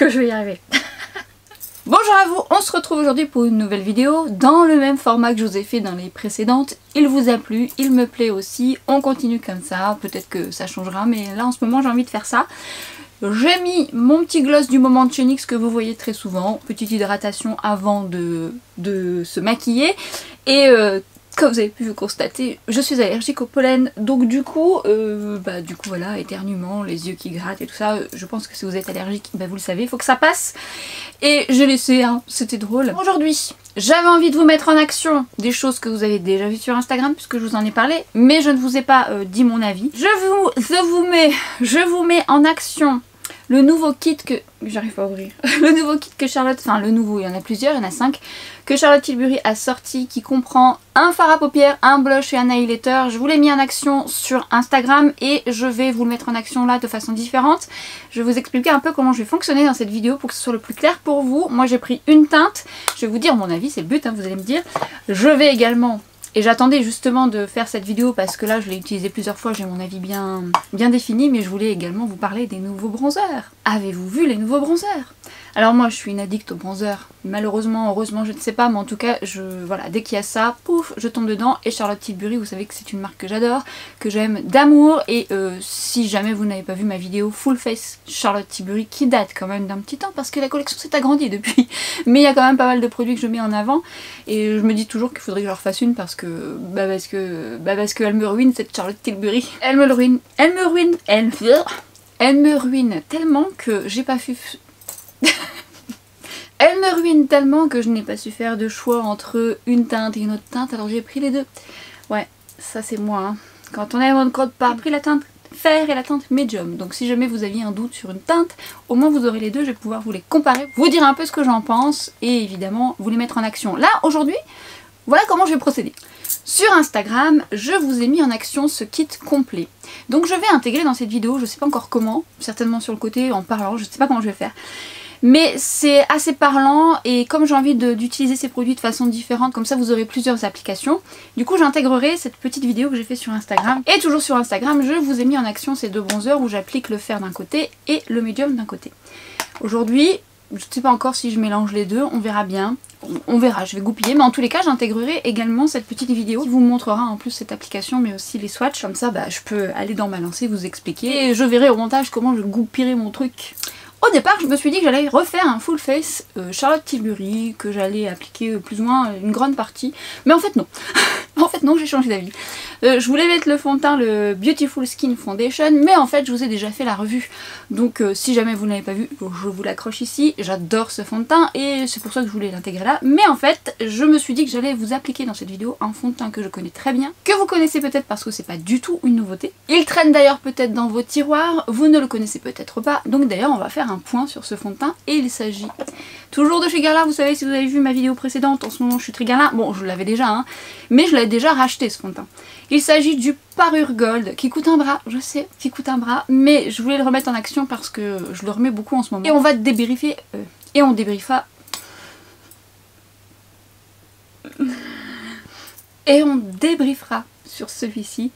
que je vais y arriver. Bonjour à vous, on se retrouve aujourd'hui pour une nouvelle vidéo dans le même format que je vous ai fait dans les précédentes. Il vous a plu, il me plaît aussi, on continue comme ça, peut-être que ça changera, mais là en ce moment j'ai envie de faire ça. J'ai mis mon petit gloss du moment de chez NYX que vous voyez très souvent, petite hydratation avant de se maquiller, et comme vous avez pu le constater, je suis allergique au pollen, donc du coup voilà, éternuement, les yeux qui grattent et tout ça, je pense que si vous êtes allergique, vous le savez, il faut que ça passe. Et j'ai laissé, hein, c'était drôle. Aujourd'hui, j'avais envie de vous mettre en action des choses que vous avez déjà vues sur Instagram, puisque je vous en ai parlé, mais je ne vous ai pas dit mon avis. Je vous mets en action le nouveau kit que... J'arrive pas à ouvrir. Le nouveau kit que Charlotte... Enfin, le nouveau, il y en a plusieurs, il y en a 5. Que Charlotte Tilbury a sorti, qui comprend un fard à paupières, un blush et un highlighter. Je vous l'ai mis en action sur Instagram et je vais vous le mettre en action là de façon différente. Je vais vous expliquer un peu comment je vais fonctionner dans cette vidéo pour que ce soit le plus clair pour vous. Moi, j'ai pris une teinte. Je vais vous dire mon avis, c'est le but, hein, vous allez me dire. Je vais également... Et j'attendais justement de faire cette vidéo parce que là je l'ai utilisé plusieurs fois, j'ai mon avis bien défini, mais je voulais également vous parler des nouveaux bronzers. Avez-vous vu les nouveaux bronzers? Alors moi je suis une addict aux bronzers, malheureusement, heureusement je ne sais pas, mais en tout cas voilà, dès qu'il y a ça, pouf, je tombe dedans. Et Charlotte Tilbury, vous savez que c'est une marque que j'adore, que j'aime d'amour, et si jamais vous n'avez pas vu ma vidéo Full Face Charlotte Tilbury, qui date quand même d'un petit temps parce que la collection s'est agrandie depuis, mais il y a quand même pas mal de produits que je mets en avant, et je me dis toujours qu'il faudrait que je leur fasse une parce que elle me ruine cette Charlotte Tilbury. Elle me ruine tellement que j'ai pas fait... Elle me ruine tellement que je n'ai pas su faire de choix entre une teinte et une autre teinte, alors j'ai pris les deux. Ouais, ça c'est moi, hein. Quand on est en code pas pris la teinte fer et la teinte médium. Donc si jamais vous aviez un doute sur une teinte, au moins vous aurez les deux, je vais pouvoir vous les comparer, vous dire un peu ce que j'en pense et évidemment vous les mettre en action. Là, aujourd'hui, voilà comment je vais procéder. Sur Instagram, je vous ai mis en action ce kit complet. Donc je vais intégrer dans cette vidéo, je sais pas encore comment, certainement sur le côté en parlant, je sais pas comment je vais faire. Mais c'est assez parlant et comme j'ai envie d'utiliser ces produits de façon différente, comme ça vous aurez plusieurs applications. Du coup j'intégrerai cette petite vidéo que j'ai fait sur Instagram. Et toujours sur Instagram, je vous ai mis en action ces deux bronzers où j'applique le fer d'un côté et le médium d'un côté. Aujourd'hui, je ne sais pas encore si je mélange les deux, on verra bien. On verra, je vais goupiller, mais en tous les cas j'intégrerai également cette petite vidéo qui vous montrera en plus cette application mais aussi les swatchs. Comme ça je peux aller dans ma lancée, vous expliquer et je verrai au montage comment je goupillerai mon truc. Au départ, je me suis dit que j'allais refaire un full face Charlotte Tilbury, que j'allais appliquer plus ou moins une grande partie, mais en fait non. En fait non, j'ai changé d'avis. Je voulais mettre le fond de teint, le Beautiful Skin Foundation, mais en fait je vous ai déjà fait la revue. Donc si jamais vous ne l'avez pas vu, je vous l'accroche ici. J'adore ce fond de teint et c'est pour ça que je voulais l'intégrer là. Mais en fait, je me suis dit que j'allais vous appliquer dans cette vidéo un fond de teint que je connais très bien, que vous connaissez peut-être parce que c'est pas du tout une nouveauté. Il traîne d'ailleurs peut-être dans vos tiroirs, vous ne le connaissez peut-être pas. Donc d'ailleurs on va faire un point sur ce fond de teint et il s'agit toujours de chez Guerlain. Vous savez, si vous avez vu ma vidéo précédente, en ce moment je suis très Guerlain. Bon, je l'avais déjà, hein, mais je l'avais déjà racheté ce fond de teint. Il s'agit du Parure Gold qui coûte un bras, je sais, qui coûte un bras, mais je voulais le remettre en action parce que je le remets beaucoup en ce moment. Et on va débriefer, et on débriefera. Et on débriefera sur celui-ci.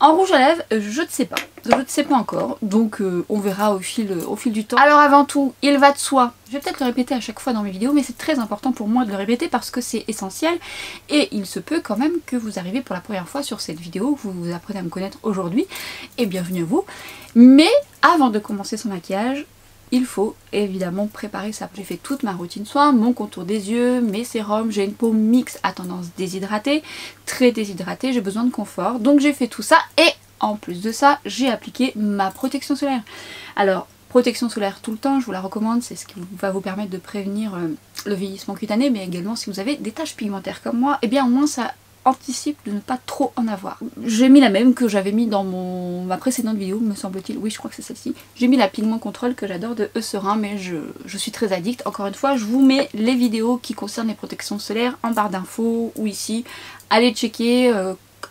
En rouge à lèvres, je ne sais pas. Je ne sais pas encore, donc on verra au fil du temps. Alors avant tout, il va de soi. Je vais peut-être le répéter à chaque fois dans mes vidéos, mais c'est très important pour moi de le répéter parce que c'est essentiel. Et il se peut quand même que vous arrivez pour la première fois sur cette vidéo, que vous apprenez à me connaître aujourd'hui, et bienvenue à vous. Mais avant de commencer son maquillage, il faut évidemment préparer ça. J'ai fait toute ma routine soin, mon contour des yeux, mes sérums, j'ai une peau mixte à tendance déshydratée, très déshydratée, j'ai besoin de confort. Donc j'ai fait tout ça et en plus de ça, j'ai appliqué ma protection solaire. Alors, protection solaire tout le temps, je vous la recommande, c'est ce qui va vous permettre de prévenir le vieillissement cutané, mais également si vous avez des taches pigmentaires comme moi, et bien au moins ça anticipe de ne pas trop en avoir. J'ai mis la même que j'avais mis dans ma précédente vidéo, me semble-t-il. Oui, je crois que c'est celle-ci. J'ai mis la Pigment Control que j'adore de Eucerin, mais je suis très addict. Encore une fois, je vous mets les vidéos qui concernent les protections solaires en barre d'infos ou ici. Allez checker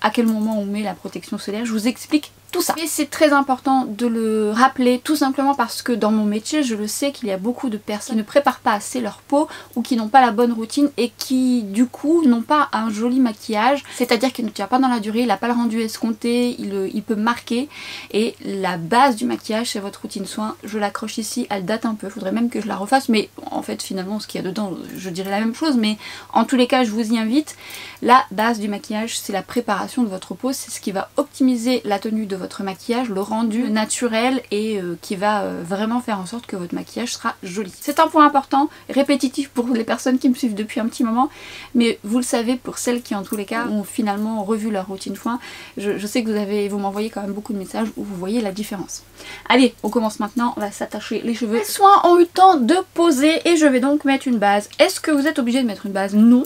à quel moment on met la protection solaire. Je vous explique tout ça. Et c'est très important de le rappeler, tout simplement parce que dans mon métier, je le sais qu'il y a beaucoup de personnes qui ne préparent pas assez leur peau ou qui n'ont pas la bonne routine et qui du coup n'ont pas un joli maquillage, c'est-à-dire qu'il ne tient pas dans la durée, il n'a pas le rendu escompté, il peut marquer. Et la base du maquillage, c'est votre routine soin. Je l'accroche ici, elle date un peu, il faudrait même que je la refasse, mais en fait finalement ce qu'il y a dedans, je dirais la même chose, mais en tous les cas je vous y invite. La base du maquillage, c'est la préparation de votre peau, c'est ce qui va optimiser la tenue de votre maquillage, le rendu naturel et qui va vraiment faire en sorte que votre maquillage sera joli. C'est un point important, répétitif pour les personnes qui me suivent depuis un petit moment, mais vous le savez pour celles qui en tous les cas ont finalement revu leur routine soin, je sais que vous m'envoyez quand même beaucoup de messages où vous voyez la différence. Allez, on commence maintenant, on va s'attacher les cheveux. Les soins ont eu le temps de poser et je vais donc mettre une base. Est-ce que vous êtes obligé de mettre une base? Non.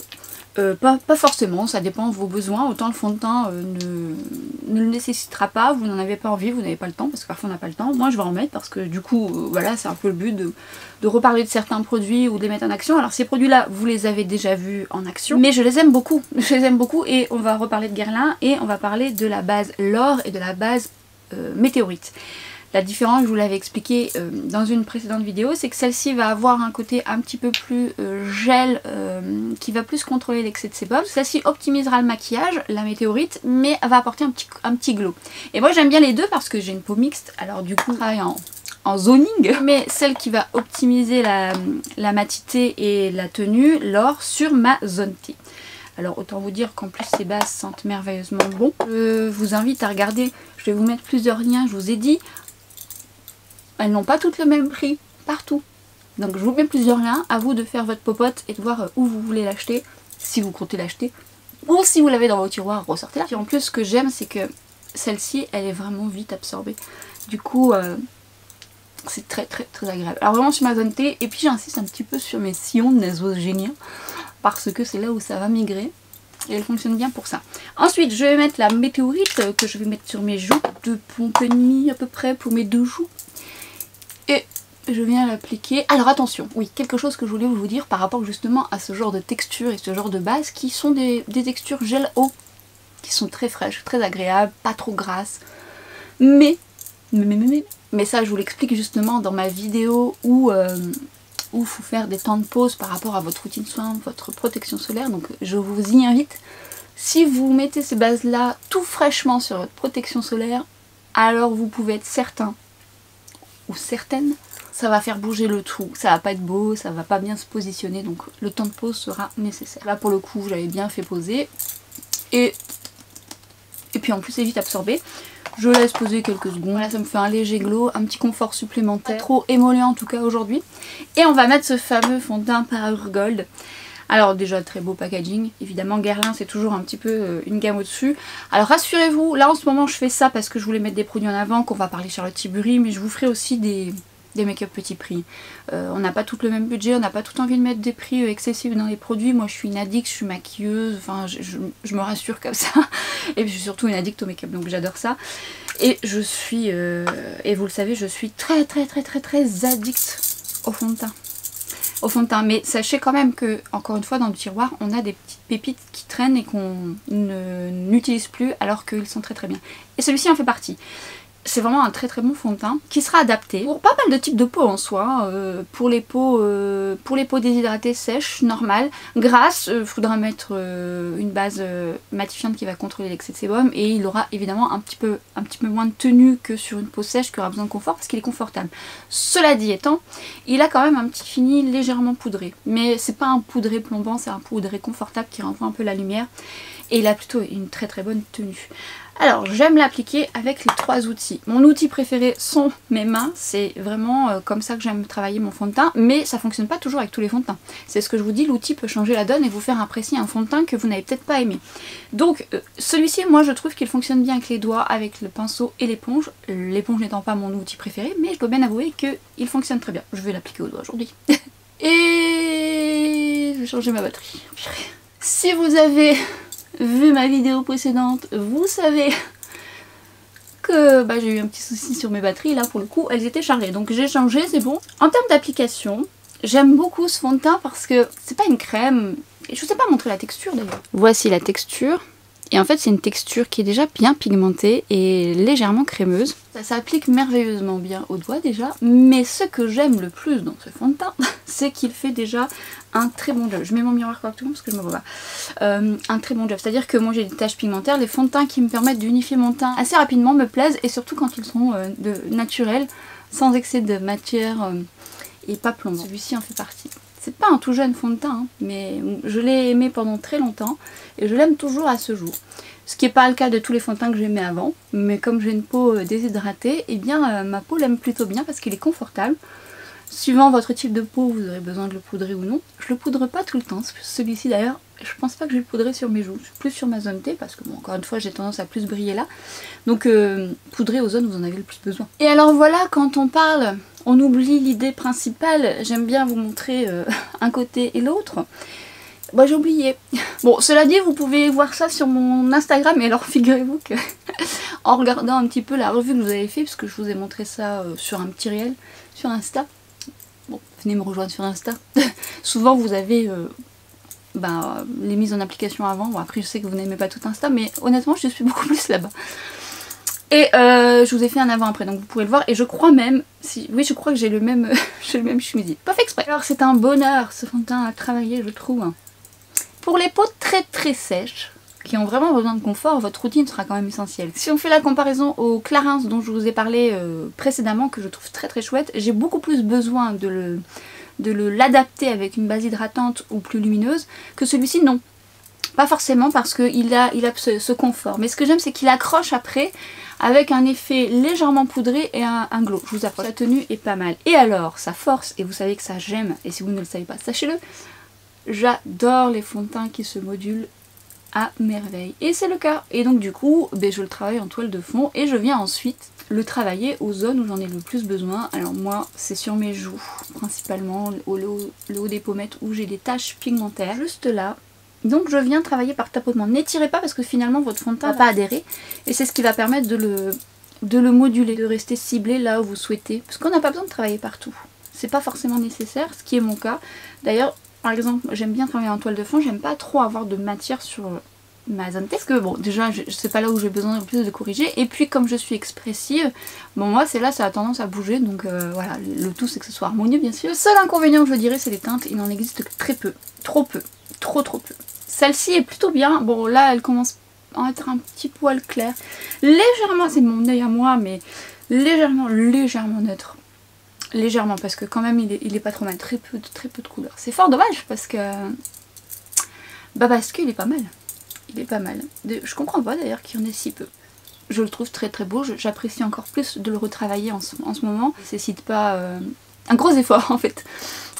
Pas forcément, ça dépend de vos besoins. Autant le fond de teint ne le nécessitera pas, vous n'en avez pas envie, vous n'avez pas le temps, parce que parfois on n'a pas le temps. Moi je vais en mettre parce que du coup, voilà, c'est un peu le but de reparler de certains produits ou de les mettre en action. Alors ces produits là, vous les avez déjà vus en action, mais je les aime beaucoup. Je les aime beaucoup et on va reparler de Guerlain et on va parler de la base L'Or et de la base Météorite. La différence, je vous l'avais expliqué dans une précédente vidéo, c'est que celle-ci va avoir un côté un petit peu plus gel qui va plus contrôler l'excès de sébum. Celle-ci optimisera le maquillage, la météorite, mais va apporter un petit glow. Et moi j'aime bien les deux parce que j'ai une peau mixte, alors du coup je travaille en zoning, mais celle qui va optimiser la matité et la tenue, L'Or, sur ma zone T. Alors autant vous dire qu'en plus ces bases sentent merveilleusement bon. Je vous invite à regarder, je vais vous mettre plusieurs liens, je vous ai dit. Elles n'ont pas toutes le même prix partout. Donc je vous mets plusieurs liens, à vous de faire votre popote et de voir où vous voulez l'acheter, si vous comptez l'acheter, ou si vous l'avez dans vos tiroirs, ressortez-la. Et en plus ce que j'aime c'est que celle-ci elle est vraiment vite absorbée. Du coup c'est très agréable. Alors vraiment sur ma zone T, et puis j'insiste un petit peu sur mes sillons nasogéniens, parce que c'est là où ça va migrer. Et elle fonctionne bien pour ça. Ensuite je vais mettre la météorite que je vais mettre sur mes joues, 2 pompes et demie à peu près pour mes 2 joues. Et je viens l'appliquer. Alors attention, oui, quelque chose que je voulais vous dire par rapport justement à ce genre de texture et ce genre de base qui sont des textures gel eau, qui sont très fraîches, très agréables, pas trop grasses. Mais ça je vous l'explique justement dans ma vidéo où il faut faire des temps de pause par rapport à votre routine soin, votre protection solaire. Donc je vous y invite. Si vous mettez ces bases là tout fraîchement sur votre protection solaire, alors vous pouvez être certain ou certaine, ça va faire bouger le tout, ça va pas être beau, ça va pas bien se positionner, donc le temps de pause sera nécessaire. Là pour le coup j'avais bien fait poser et puis en plus c'est vite absorbé. Je laisse poser quelques secondes, là ça me fait un léger glow, un petit confort supplémentaire, pas trop émollent en tout cas aujourd'hui. Et on va mettre ce fameux fond de teint Parure Gold. Alors déjà très beau packaging, évidemment Guerlain c'est toujours un petit peu une gamme au-dessus. Alors rassurez-vous, là en ce moment je fais ça parce que je voulais mettre des produits en avant, qu'on va parler Charlotte Tilbury, mais je vous ferai aussi des make-up petit prix. On n'a pas tout le même budget, on n'a pas tout envie de mettre des prix excessifs dans les produits. Moi je suis une addict, je suis maquilleuse, enfin je me rassure comme ça. Et puis je suis surtout une addict au make-up, donc j'adore ça. Et je suis, et vous le savez, je suis très addict au fond de teint. Mais sachez quand même que, encore une fois, dans le tiroir, on a des petites pépites qui traînent et qu'on n'utilise plus alors qu'ils sont très bien. Et celui-ci en fait partie. C'est vraiment un très bon fond de teint qui sera adapté pour pas mal de types de peau en soi. Pour les peaux déshydratées sèches, normales, grasses, il faudra mettre une base matifiante qui va contrôler l'excès de sébum et il aura évidemment un petit peu moins de tenue que sur une peau sèche qui aura besoin de confort parce qu'il est confortable. Cela dit étant, il a quand même un petit fini légèrement poudré, mais c'est pas un poudré plombant, c'est un poudré confortable qui renvoie un peu la lumière et il a plutôt une très bonne tenue. Alors j'aime l'appliquer avec les 3 outils. Mon outil préféré sont mes mains, c'est vraiment comme ça que j'aime travailler mon fond de teint, mais ça fonctionne pas toujours avec tous les fonds de teint. C'est ce que je vous dis, l'outil peut changer la donne et vous faire apprécier un fond de teint que vous n'avez peut-être pas aimé. Donc celui-ci, moi je trouve qu'il fonctionne bien avec les doigts, avec le pinceau et l'éponge. L'éponge n'étant pas mon outil préféré, mais je dois bien avouer qu'il fonctionne très bien. Je vais l'appliquer au doigt aujourd'hui. Et je vais changer ma batterie. Si vous avez vu ma vidéo précédente, vous savez que j'ai eu un petit souci sur mes batteries. Là pour le coup elles étaient chargées, donc j'ai changé, c'est bon. En termes d'application, j'aime beaucoup ce fond de teint parce que c'est pas une crème, et je sais pas montrer la texture d'ailleurs. Voici la texture, Et en fait c'est une texture qui est déjà bien pigmentée et légèrement crémeuse. Ça s'applique merveilleusement bien au doigt déjà, mais ce que j'aime le plus dans ce fond de teint, c'est qu'il fait déjà un très bon job. Je mets mon miroir correctement parce que je me vois pas. Un très bon job, c'est-à-dire que moi j'ai des taches pigmentaires, les fonds de teint qui me permettent d'unifier mon teint assez rapidement me plaisent, et surtout quand ils sont naturels, sans excès de matière et pas plombant. Celui-ci en fait partie. C'est pas un tout jeune fond de teint, hein, mais je l'ai aimé pendant très longtemps et je l'aime toujours à ce jour. Ce qui n'est pas le cas de tous les fonds de teint que j'aimais avant, mais comme j'ai une peau déshydratée, et bien ma peau l'aime plutôt bien parce qu'il est confortable. Suivant votre type de peau, vous aurez besoin de le poudrer ou non. Je le poudre pas tout le temps, celui-ci d'ailleurs, je pense pas que je vais le poudrer sur mes joues, plus sur ma zone T parce que bon, encore une fois j'ai tendance à plus briller là. Donc poudrer aux zones où vous en avez le plus besoin. Et alors voilà, quand on parle, on oublie l'idée principale, j'aime bien vous montrer un côté et l'autre. Bah j'ai oublié. Bon, cela dit, vous pouvez voir ça sur mon Instagram, et alors figurez-vous que en regardant un petit peu la revue que vous avez fait, parce que je vous ai montré ça sur un petit réel sur Insta. Bon, venez me rejoindre sur Insta. Souvent vous avez les mises en application avant. Bon, après je sais que vous n'aimez pas tout Insta, mais honnêtement je suis beaucoup plus là-bas. Et je vous ai fait un avant-après, donc vous pouvez le voir. Et je crois même, oui je crois que j'ai le même chemisier. Pas fait exprès. Alors c'est un bonheur ce fond de teint à travailler, je trouve. Pour les peaux très très sèches, qui ont vraiment besoin de confort, votre routine sera quand même essentielle. Si on fait la comparaison au Clarins dont je vous ai parlé précédemment, que je trouve très très chouette, j'ai beaucoup plus besoin de l'adapter avec une base hydratante ou plus lumineuse que celui-ci, non. Pas forcément parce qu'il a ce confort, mais ce que j'aime c'est qu'il accroche après avec un effet légèrement poudré et un glow. Je vous approche. La tenue est pas mal. Et alors, sa force, et vous savez que ça j'aime, et si vous ne le savez pas, sachez-le, j'adore les fonds de teint qui se modulent à merveille. Et c'est le cas. Et donc du coup, je le travaille en toile de fond et je viens ensuite le travailler aux zones où j'en ai le plus besoin. Alors moi, c'est sur mes joues, principalement le haut des pommettes où j'ai des taches pigmentaires, juste là. Donc je viens travailler par tapotement. N'étirez pas parce que finalement votre fond de teint va pas adhérer. Et c'est ce qui va permettre de le moduler, de rester ciblé là où vous souhaitez. Parce qu'on n'a pas besoin de travailler partout. C'est pas forcément nécessaire, ce qui est mon cas. D'ailleurs, par exemple, j'aime bien travailler en toile de fond, j'aime pas trop avoir de matière sur ma zone T. Parce que bon, déjà, c'est pas là où j'ai besoin de plus de corriger. Et puis comme je suis expressive, bon moi c'est là, ça a tendance à bouger. Donc voilà, le tout c'est que ce soit harmonieux bien sûr. Le seul inconvénient que je dirais c'est les teintes, il en existe très peu. Trop peu. Trop peu. Celle-ci est plutôt bien. Bon là elle commence à être un petit poil clair. Légèrement, c'est mon œil à moi, mais légèrement neutre. Légèrement, parce que quand même il est pas trop mal, très peu de couleurs. C'est fort dommage parce que parce qu'il est pas mal. Il est pas mal. Je comprends pas d'ailleurs qu'il y en ait si peu. Je le trouve très très beau, j'apprécie encore plus de le retravailler en ce moment. Ça nécessite pas un gros effort en fait.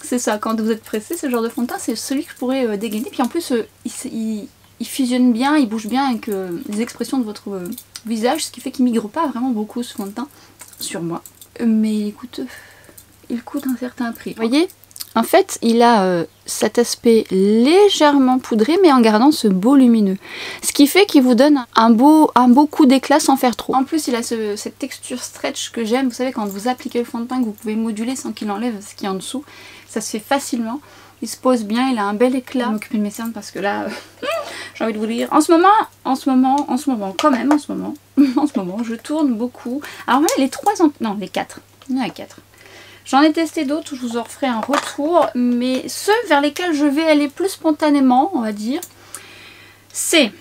C'est ça, quand vous êtes pressé, ce genre de fond de teint, c'est celui que je pourrais dégainer. Puis en plus, il fusionne bien, il bouge bien avec les expressions de votre visage, ce qui fait qu'il migre pas vraiment beaucoup ce fond de teint sur moi. Mais il coûte un certain prix. Vous voyez, en fait, il a cet aspect légèrement poudré, mais en gardant ce beau lumineux. Ce qui fait qu'il vous donne un beau coup d'éclat sans faire trop. En plus, il a cette texture stretch que j'aime. Vous savez, quand vous appliquez le fond de teint, que vous pouvez moduler sans qu'il enlève ce qui est en dessous. Ça se fait facilement. Il se pose bien, il a un bel éclat. Je vais m'occuper de mes cernes parce que là, j'ai envie de vous le dire. En ce moment, je tourne beaucoup. Alors moi, les 4. Il y en a 4. J'en ai testé d'autres, je vous en referai un retour, mais ceux vers lesquels je vais aller plus spontanément, on va dire, c'est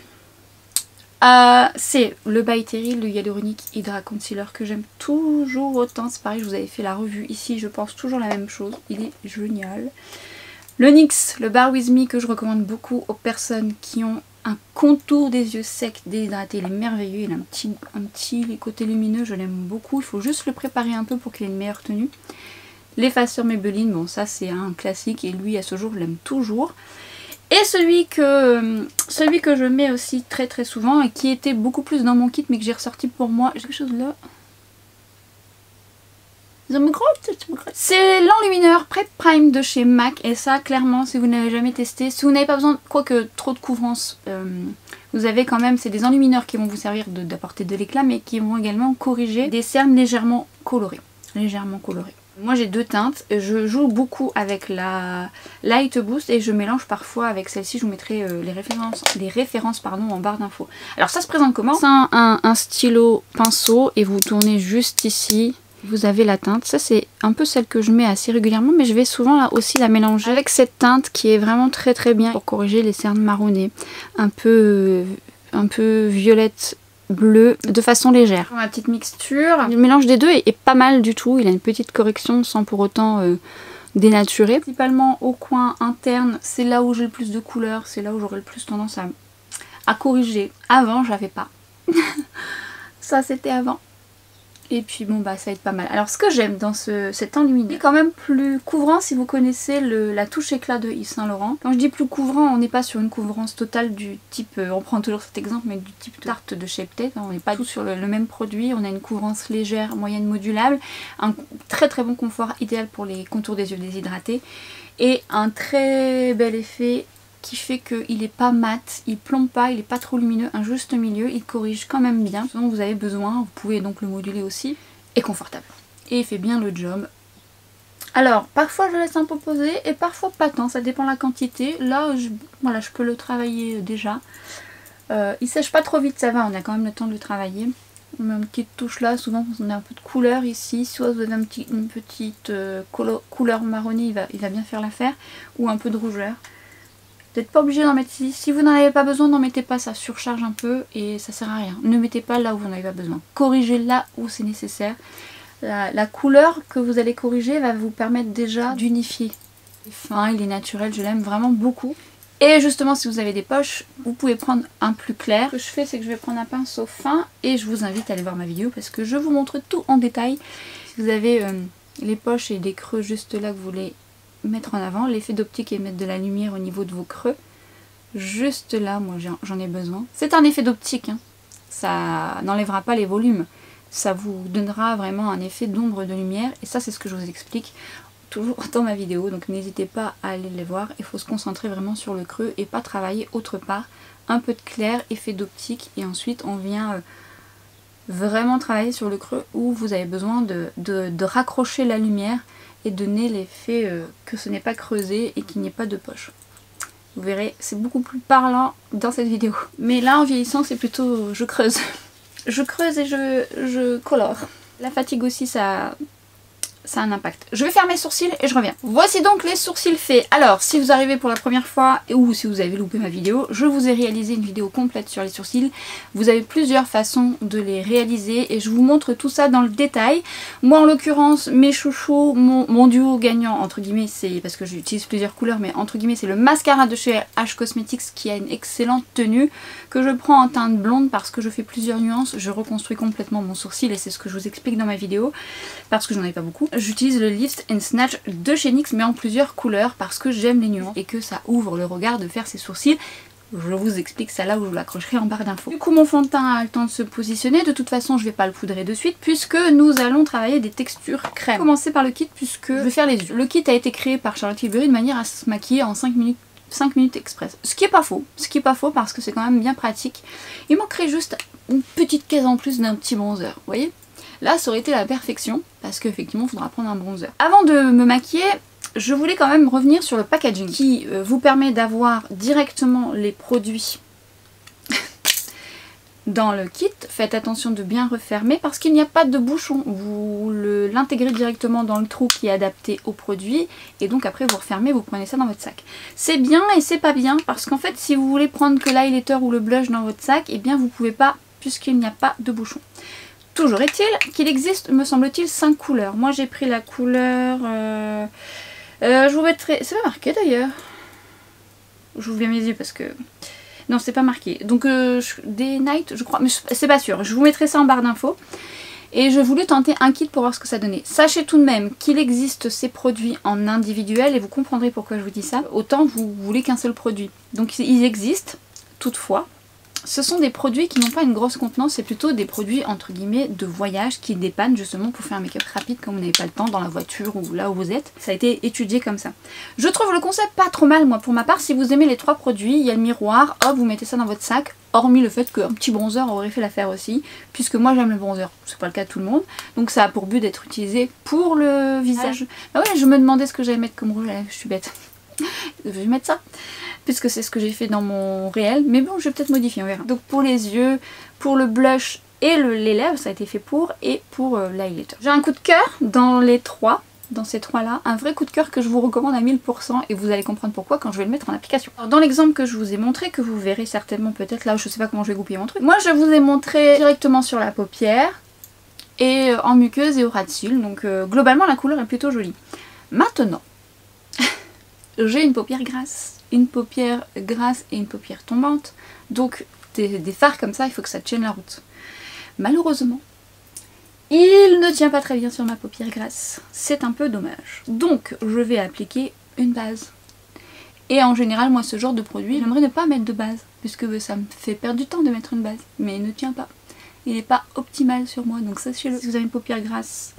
le By Terry, le Hyaluronic Hydra Concealer que j'aime toujours autant. C'est pareil, je vous avais fait la revue ici, je pense toujours la même chose, il est génial. Le NYX, le Bar With Me que je recommande beaucoup aux personnes qui ont un contour des yeux secs, déshydratés, il est merveilleux, il a un petit côté lumineux, je l'aime beaucoup, il faut juste le préparer un peu pour qu'il ait une meilleure tenue. L'effaceur Maybelline, bon ça c'est un classique et lui à ce jour je l'aime toujours. Et celui que je mets aussi très très souvent et qui était beaucoup plus dans mon kit mais que j'ai ressorti pour moi, j'ai quelque chose là. C'est l'enlumineur Prep Prime de chez MAC et ça clairement si vous n'avez jamais testé, si vous n'avez pas besoin quoique trop de couvrance, vous avez quand même, c'est des enlumineurs qui vont vous servir d'apporter de l'éclat mais qui vont également corriger des cernes légèrement colorées. Moi j'ai deux teintes, je joue beaucoup avec la Light Boost et je mélange parfois avec celle-ci, je vous mettrai les références en barre d'infos. Alors ça se présente comment? C'est un stylo pinceau et vous tournez juste ici, vous avez la teinte. Ça c'est un peu celle que je mets assez régulièrement, mais je vais souvent là aussi la mélanger avec cette teinte qui est vraiment très très bien pour corriger les cernes marronnées, un peu violette bleu de façon légère. Ma petite mixture, le mélange des deux est pas mal du tout, il a une petite correction sans pour autant dénaturer. Principalement au coin interne, c'est là où j'ai le plus de couleurs, c'est là où j'aurais le plus tendance à corriger. Avant j'avais pas. Ça c'était avant. Et puis bon bah ça aide pas mal. Alors ce que j'aime dans cet enluminé, quand même plus couvrant si vous connaissez la touche éclat de Yves Saint Laurent. Quand je dis plus couvrant, on n'est pas sur une couvrance totale du type, on prend toujours cet exemple, mais du type tarte de Shape Tape. On n'est pas tous sur le même produit, on a une couvrance légère, moyenne, modulable. Un très très bon confort, idéal pour les contours des yeux déshydratés. Et un très bel effet qui fait qu'il n'est pas mat, il plombe pas, il n'est pas trop lumineux, un juste milieu, il corrige quand même bien ce dont vous avez besoin, vous pouvez donc le moduler aussi, et confortable. Et il fait bien le job. Alors, parfois je laisse un peu poser et parfois pas tant, ça dépend de la quantité. Là, voilà, je peux le travailler déjà. Il sèche pas trop vite, ça va, on a quand même le temps de le travailler. On met une petite touche là, souvent on a un peu de couleur ici, soit vous avez une petite couleur marronnée, il va bien faire l'affaire, ou un peu de rougeur. Vous n'êtes pas obligé d'en mettre ici. Si vous n'en avez pas besoin, n'en mettez pas, ça surcharge un peu et ça sert à rien. Ne mettez pas là où vous n'en avez pas besoin. Corrigez là où c'est nécessaire. La couleur que vous allez corriger va vous permettre déjà d'unifier. Il est fin, il est naturel, je l'aime vraiment beaucoup. Et justement, si vous avez des poches, vous pouvez prendre un plus clair. Ce que je fais, c'est que je vais prendre un pinceau fin et je vous invite à aller voir ma vidéo parce que je vous montre tout en détail. Si vous avez les poches et des creux juste là que vous voulez mettre en avant, l'effet d'optique et mettre de la lumière au niveau de vos creux, juste là, moi j'en ai besoin. C'est un effet d'optique, hein. Ça n'enlèvera pas les volumes, ça vous donnera vraiment un effet d'ombre de lumière et ça c'est ce que je vous explique toujours dans ma vidéo, donc n'hésitez pas à aller les voir. Il faut se concentrer vraiment sur le creux et pas travailler autre part. Un peu de clair, effet d'optique et ensuite on vient vraiment travailler sur le creux où vous avez besoin de raccrocher la lumière et donner l'effet que ce n'est pas creusé et qu'il n'y ait pas de poche. Vous verrez, c'est beaucoup plus parlant dans cette vidéo. Mais là en vieillissant c'est plutôt je creuse. Je creuse et je colore. La fatigue aussi ça a un impact. Je vais faire mes sourcils et je reviens. Voici donc les sourcils faits. Alors si vous arrivez pour la première fois ou si vous avez loupé ma vidéo, je vous ai réalisé une vidéo complète sur les sourcils. Vous avez plusieurs façons de les réaliser et je vous montre tout ça dans le détail. Moi en l'occurrence mes chouchous, mon duo gagnant entre guillemets, c'est parce que j'utilise plusieurs couleurs, mais entre guillemets c'est le mascara de chez H Cosmetics qui a une excellente tenue que je prends en teinte blonde parce que je fais plusieurs nuances. Je reconstruis complètement mon sourcil et c'est ce que je vous explique dans ma vidéo parce que j'en ai pas beaucoup. J'utilise le Lift and Snatch de chez NYX mais en plusieurs couleurs parce que j'aime les nuances et que ça ouvre le regard de faire ses sourcils. Je vous explique ça là où je l'accrocherai en barre d'infos. Du coup mon fond de teint a le temps de se positionner. De toute façon je vais pas le poudrer de suite puisque nous allons travailler des textures crème. Commencer par le kit puisque je vais faire les yeux. Le kit a été créé par Charlotte Tilbury de manière à se maquiller en 5 minutes express. Ce qui est pas faux. Ce qui est pas faux parce que c'est quand même bien pratique. Il manquerait juste une petite caisse en plus d'un petit bronzer. Vous voyez ? Là ça aurait été la perfection parce qu'effectivement il faudra prendre un bronzer. Avant de me maquiller, je voulais quand même revenir sur le packaging qui vous permet d'avoir directement les produits dans le kit. Faites attention de bien refermer parce qu'il n'y a pas de bouchon. Vous l'intégrez directement dans le trou qui est adapté au produit et donc après vous refermez, vous prenez ça dans votre sac. C'est bien et c'est pas bien parce qu'en fait si vous voulez prendre que l'highlighter ou le blush dans votre sac, et bien vous pouvez pas puisqu'il n'y a pas de bouchon. Toujours est-il qu'il existe, me semble-t-il, 5 couleurs. Moi j'ai pris la couleur... je vous mettrai... C'est pas marqué d'ailleurs. J'ouvre bien mes yeux parce que... Non, c'est pas marqué. Donc Day Night, je crois, mais c'est pas sûr. Je vous mettrai ça en barre d'infos. Et je voulais tenter un kit pour voir ce que ça donnait. Sachez tout de même qu'il existe ces produits en individuel et vous comprendrez pourquoi je vous dis ça. Autant vous voulez qu'un seul produit. Donc ils existent, toutefois. Ce sont des produits qui n'ont pas une grosse contenance, c'est plutôt des produits entre guillemets de voyage qui dépannent justement pour faire un make-up rapide quand vous n'avez pas le temps dans la voiture ou là où vous êtes. Ça a été étudié comme ça. Je trouve le concept pas trop mal moi pour ma part. Si vous aimez les 3 produits, il y a le miroir, hop vous mettez ça dans votre sac, hormis le fait qu'un petit bronzer aurait fait l'affaire aussi, puisque moi j'aime le bronzer, c'est pas le cas de tout le monde, donc ça a pour but d'être utilisé pour le visage. Bah ouais, je me demandais ce que j'allais mettre comme rouge à lèvres, je suis bête. Je vais mettre ça, puisque c'est ce que j'ai fait dans mon réel, mais bon je vais peut-être modifier, on verra. Donc pour les yeux, pour le blush et les lèvres, ça a été fait pour, et pour l'highlighter. J'ai un coup de cœur dans les trois. Dans ces trois là, un vrai coup de cœur que je vous recommande à 1000% et vous allez comprendre pourquoi quand je vais le mettre en application. Alors dans l'exemple que je vous ai montré, que vous verrez certainement peut-être là, je sais pas comment je vais goupiller mon truc, moi je vous ai montré directement sur la paupière et en muqueuse et au ras de cils, donc globalement la couleur est plutôt jolie. Maintenant, j'ai une paupière grasse et une paupière tombante, donc des fards comme ça, il faut que ça tienne la route. Malheureusement, il ne tient pas très bien sur ma paupière grasse. C'est un peu dommage. Donc, je vais appliquer une base. Et en général, moi, ce genre de produit, j'aimerais ne pas mettre de base, puisque ça me fait perdre du temps de mettre une base. Mais il ne tient pas. Il n'est pas optimal sur moi, donc sachez-le. Si vous avez une paupière grasse,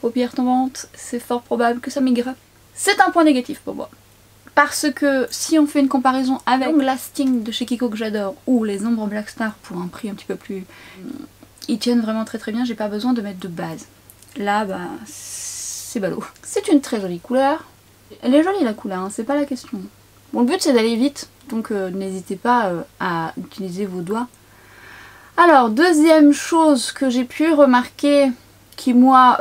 paupière tombante, c'est fort probable que ça migre. C'est un point négatif pour moi. Parce que si on fait une comparaison avec l'ombre lasting de chez Kiko que j'adore, ou les ombres Black Star pour un prix un petit peu plus... Ils tiennent vraiment très très bien, j'ai pas besoin de mettre de base. Là, bah, c'est ballot. C'est une très jolie couleur. Elle est jolie la couleur, hein, c'est pas la question. Bon, le but c'est d'aller vite, donc n'hésitez pas à utiliser vos doigts. Alors, deuxième chose que j'ai pu remarquer, qui moi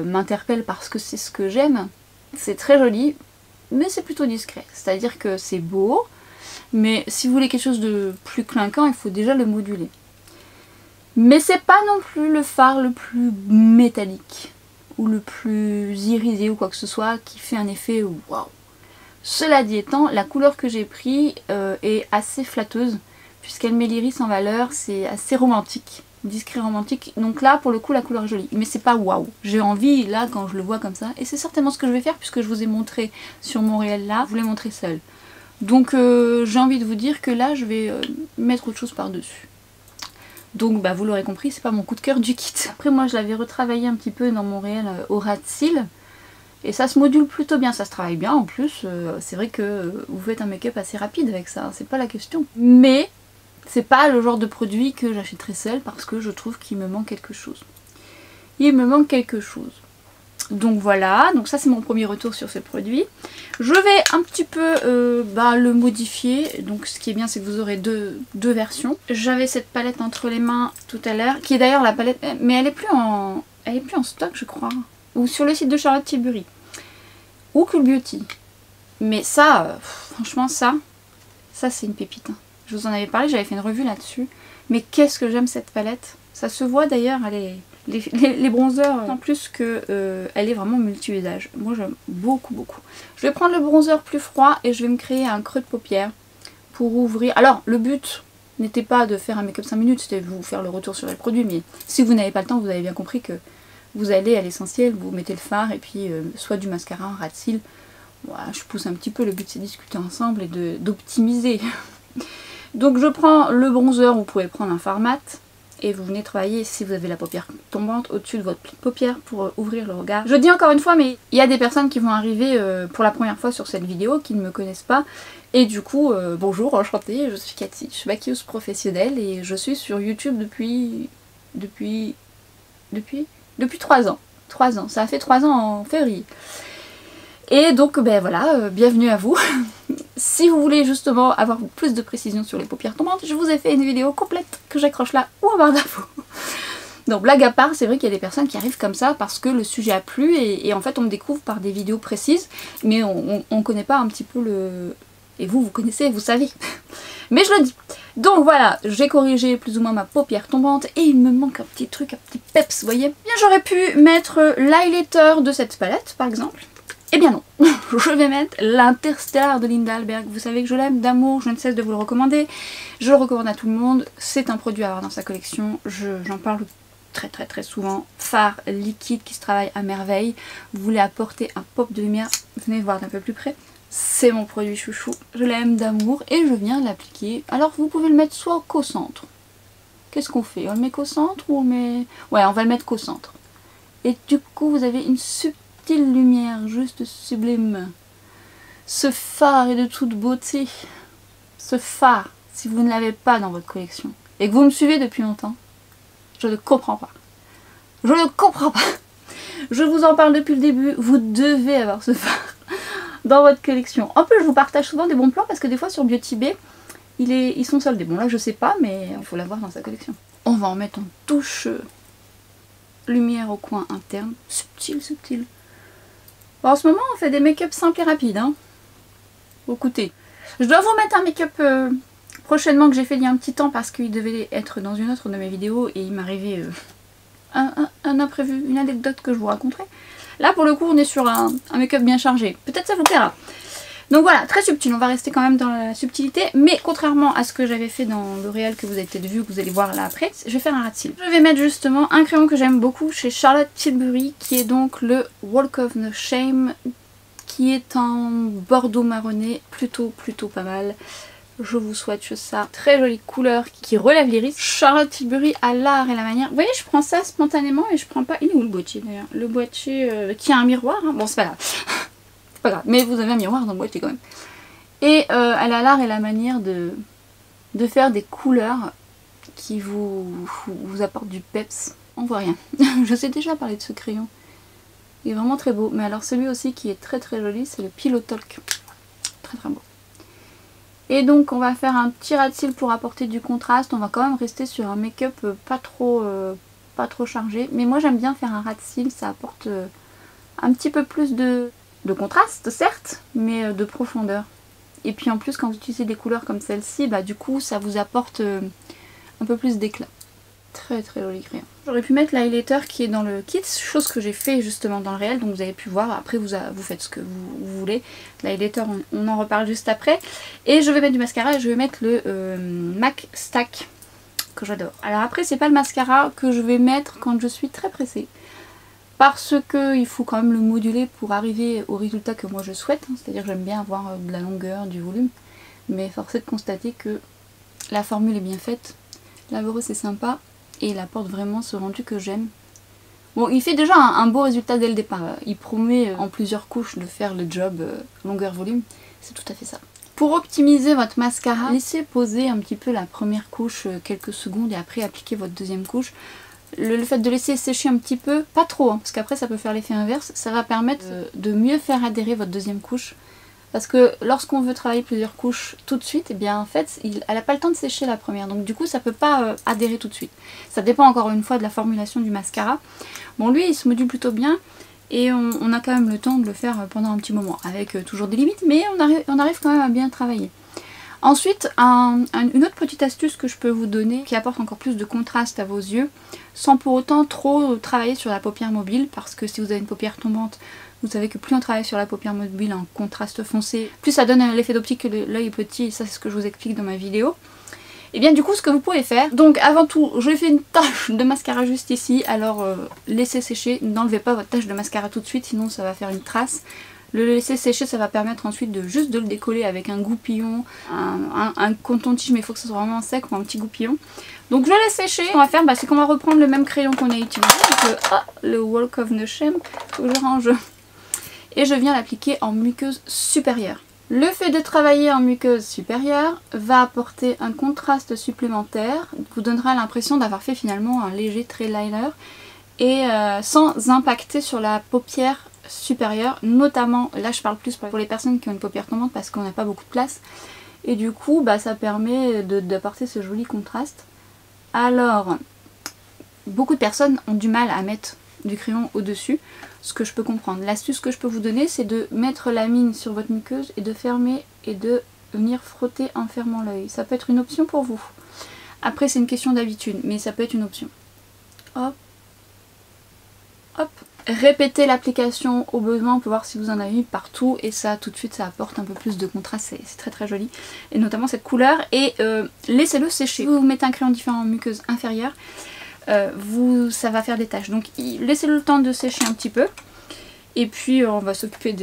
m'interpelle parce que c'est ce que j'aime, c'est très joli, mais c'est plutôt discret. C'est-à-dire que c'est beau, mais si vous voulez quelque chose de plus clinquant, il faut déjà le moduler. Mais c'est pas non plus le fard le plus métallique ou le plus irisé ou quoi que ce soit qui fait un effet waouh. Cela dit étant, la couleur que j'ai pris est assez flatteuse puisqu'elle met l'iris en valeur, c'est assez romantique, discret romantique. Donc là pour le coup la couleur est jolie, mais c'est pas waouh. J'ai envie là quand je le vois comme ça, et c'est certainement ce que je vais faire puisque je vous ai montré sur mon réel là, je vous l'ai montré seul. Donc j'ai envie de vous dire que là je vais mettre autre chose par dessus. Donc bah vous l'aurez compris, c'est pas mon coup de cœur du kit. Après moi je l'avais retravaillé un petit peu dans mon réel au ras de cils. Et ça se module plutôt bien, ça se travaille bien en plus. C'est vrai que vous faites un make-up assez rapide avec ça, c'est pas la question. Mais c'est pas le genre de produit que j'achèterai seul parce que je trouve qu'il me manque quelque chose. Il me manque quelque chose. Donc voilà, donc ça c'est mon premier retour sur ce produit. Je vais un petit peu le modifier. Donc ce qui est bien c'est que vous aurez deux versions. J'avais cette palette entre les mains tout à l'heure, qui est d'ailleurs la palette, mais elle est plus en stock je crois. Ou sur le site de Charlotte Tilbury. Ou Cool Beauty. Mais ça, franchement ça c'est une pépite. Hein. Je vous en avais parlé, j'avais fait une revue là-dessus. Mais qu'est-ce que j'aime cette palette. Ça se voit d'ailleurs, elle est... Les bronzers, en plus que elle est vraiment multi-usage. Moi j'aime beaucoup. Je vais prendre le bronzer plus froid et je vais me créer un creux de paupière pour ouvrir. Alors le but n'était pas de faire un make-up 5 minutes, c'était de vous faire le retour sur le produit. Mais si vous n'avez pas le temps, vous avez bien compris que vous allez à l'essentiel, vous mettez le fard et puis soit du mascara, un ras de cils. Voilà, je pousse un petit peu, le but c'est de discuter ensemble et d'optimiser. Donc je prends le bronzer, vous pouvez prendre un fard mat. Et vous venez travailler, si vous avez la paupière tombante, au-dessus de votre paupière pour ouvrir le regard. Je dis encore une fois, mais il y a des personnes qui vont arriver pour la première fois sur cette vidéo, qui ne me connaissent pas. Et du coup, bonjour, enchantée, je suis Cathy, je suis maquilleuse professionnelle et je suis sur YouTube depuis 3 ans. 3 ans, ça a fait 3 ans en février. Et donc, ben voilà, bienvenue à vous. Si vous voulez justement avoir plus de précision sur les paupières tombantes, je vous ai fait une vidéo complète que j'accroche là ou en barre d'infos. Donc blague à part, c'est vrai qu'il y a des personnes qui arrivent comme ça parce que le sujet a plu et en fait on me découvre par des vidéos précises, mais on connaît pas un petit peu le... Et vous connaissez, vous savez. Mais je le dis. Donc voilà, j'ai corrigé plus ou moins ma paupière tombante et il me manque un petit truc, un petit peps, vous voyez. Bien, j'aurais pu mettre l'highlighter de cette palette par exemple. Eh bien non, je vais mettre l'Interstellar de Linda Alberg. Vous savez que je l'aime d'amour, je ne cesse de vous le recommander. Je le recommande à tout le monde, c'est un produit à avoir dans sa collection, j'en parle très souvent. Fard liquide qui se travaille à merveille. Vous voulez apporter un pop de lumière, venez voir d'un peu plus près. C'est mon produit chouchou, je l'aime d'amour et je viens l'appliquer. Alors vous pouvez le mettre soit qu'au centre. Qu'est-ce qu'on fait? On le met qu'au centre ou on met... Ouais, on va le mettre qu'au centre. Et du coup vous avez une subtile lumière juste sublime. Ce fard est de toute beauté. Ce fard, si vous ne l'avez pas dans votre collection et que vous me suivez depuis longtemps, je ne comprends pas. Je ne comprends pas. Je vous en parle depuis le début, vous devez avoir ce fard dans votre collection. En plus, je vous partage souvent des bons plans parce que des fois sur Beauty Bay, ils sont soldés. Bon là, je sais pas, mais il faut l'avoir dans sa collection. On va en mettre en touche lumière au coin interne. Subtil, subtil. Bon, en ce moment, on fait des make-up simples et rapides. Hein. Écoutez, je dois vous mettre un make-up prochainement que j'ai fait il y a un petit temps parce qu'il devait être dans une autre de mes vidéos et il m'arrivait un imprévu, une anecdote que je vous raconterai. Là pour le coup on est sur un make-up bien chargé, peut-être ça vous plaira. Donc voilà, très subtil, on va rester quand même dans la subtilité, mais contrairement à ce que j'avais fait dans le réel que vous avez peut-être vu, que vous allez voir là après, je vais faire un ras de cils. Je vais mettre justement un crayon que j'aime beaucoup chez Charlotte Tilbury, qui est donc le Walk of No Shame, qui est en bordeaux marronné, plutôt pas mal. Je vous souhaite ça. Très jolie couleur qui relève l'iris. Charlotte Tilbury a l'art et la manière. Vous voyez, je prends ça spontanément et je prends pas... Il est où le boîtier d'ailleurs? Le boîtier qui a un miroir. Hein. Bon, c'est pas grave. C'est pas grave. Mais vous avez un miroir dans le boîtier quand même. Et elle a l'art et la manière de faire des couleurs qui vous apportent du peps. On voit rien. Je sais déjà parler de ce crayon. Il est vraiment très beau. Mais alors celui aussi qui est très joli, c'est le Pillow Talk. Très beau. Et donc on va faire un petit ras de cils pour apporter du contraste. On va quand même rester sur un make-up pas trop chargé. Mais moi j'aime bien faire un ras de cils, ça apporte un petit peu plus de contraste certes, mais de profondeur. Et puis en plus quand vous utilisez des couleurs comme celle-ci, bah du coup ça vous apporte un peu plus d'éclat. Très joli crayon. J'aurais pu mettre l'highlighter qui est dans le kit, chose que j'ai fait justement dans le réel, donc vous avez pu voir. Après vous faites ce que vous voulez. L'highlighter on en reparle juste après. Et je vais mettre du mascara et je vais mettre le MAC Stack que j'adore. Alors après c'est pas le mascara que je vais mettre quand je suis très pressée. Parce que il faut quand même le moduler pour arriver au résultat que moi je souhaite. Hein. C'est-à-dire que j'aime bien avoir de la longueur, du volume. Mais force est de constater que la formule est bien faite. L'Avoro c'est sympa. Et il apporte vraiment ce rendu que j'aime. Bon, il fait déjà un beau résultat dès le départ. Il promet en plusieurs couches de faire le job longueur-volume. C'est tout à fait ça. Pour optimiser votre mascara, laissez poser un petit peu la première couche quelques secondes et après appliquer votre deuxième couche. Le fait de laisser sécher un petit peu, pas trop, hein, parce qu'après ça peut faire l'effet inverse, ça va permettre de mieux faire adhérer votre deuxième couche. Parce que lorsqu'on veut travailler plusieurs couches tout de suite, eh bien en fait, elle n'a pas le temps de sécher la première. Donc du coup, ça ne peut pas adhérer tout de suite. Ça dépend encore une fois de la formulation du mascara. Bon, lui, il se module plutôt bien. Et on a quand même le temps de le faire pendant un petit moment. Avec toujours des limites, mais on arrive quand même à bien travailler. Ensuite, une autre petite astuce que je peux vous donner, qui apporte encore plus de contraste à vos yeux, sans pour autant trop travailler sur la paupière mobile. Parce que si vous avez une paupière tombante, vous savez que plus on travaille sur la paupière mobile en contraste foncé, plus ça donne l'effet d'optique que l'œil est petit, et ça c'est ce que je vous explique dans ma vidéo. Et bien du coup ce que vous pouvez faire, donc avant tout je fais une tache de mascara juste ici, alors laissez sécher, n'enlevez pas votre tache de mascara tout de suite sinon ça va faire une trace. Le laisser sécher ça va permettre ensuite juste de le décoller avec un goupillon, un coton-tige mais il faut que ce soit vraiment sec ou un petit goupillon. Donc je laisse sécher, ce qu'on va faire c'est qu'on va reprendre le même crayon qu'on a utilisé, donc le Walk of No Shame, faut que je range. Et je viens l'appliquer en muqueuse supérieure. Le fait de travailler en muqueuse supérieure va apporter un contraste supplémentaire, vous donnera l'impression d'avoir fait finalement un léger trait liner et sans impacter sur la paupière supérieure, notamment, là je parle plus pour les personnes qui ont une paupière tombante parce qu'on n'a pas beaucoup de place et du coup ça permet d'apporter ce joli contraste. Alors, beaucoup de personnes ont du mal à mettre du crayon au-dessus, ce que je peux comprendre. L'astuce que je peux vous donner c'est de mettre la mine sur votre muqueuse et de fermer et de venir frotter en fermant l'œil. Ça peut être une option pour vous. Après c'est une question d'habitude mais ça peut être une option. Hop, hop. Répétez l'application au besoin pour voir si vous en avez mis partout et ça tout de suite ça apporte un peu plus de contraste, c'est très joli. Et notamment cette couleur et laissez-le sécher. Si vous mettez un crayon différent en muqueuse inférieure, ça va faire des taches. Donc laissez-le le temps de sécher un petit peu. Et puis on va s'occuper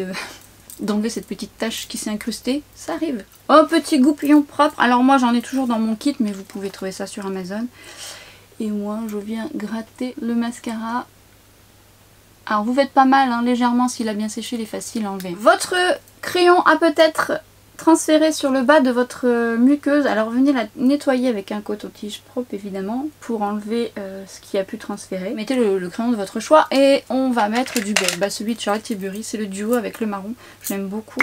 d'enlever cette petite tache qui s'est incrustée. Ça arrive. Un petit goupillon propre. Alors moi j'en ai toujours dans mon kit mais vous pouvez trouver ça sur Amazon. Et moi je viens gratter le mascara. Alors vous faites pas mal hein, légèrement s'il a bien séché, il est facile à enlever. Votre crayon a peut-être transférer sur le bas de votre muqueuse. Alors venez la nettoyer avec un coton-tige propre évidemment pour enlever ce qui a pu transférer. Mettez le crayon de votre choix et on va mettre du beige. Bah, celui de Charlotte Tilbury, c'est le duo avec le marron. Je l'aime beaucoup.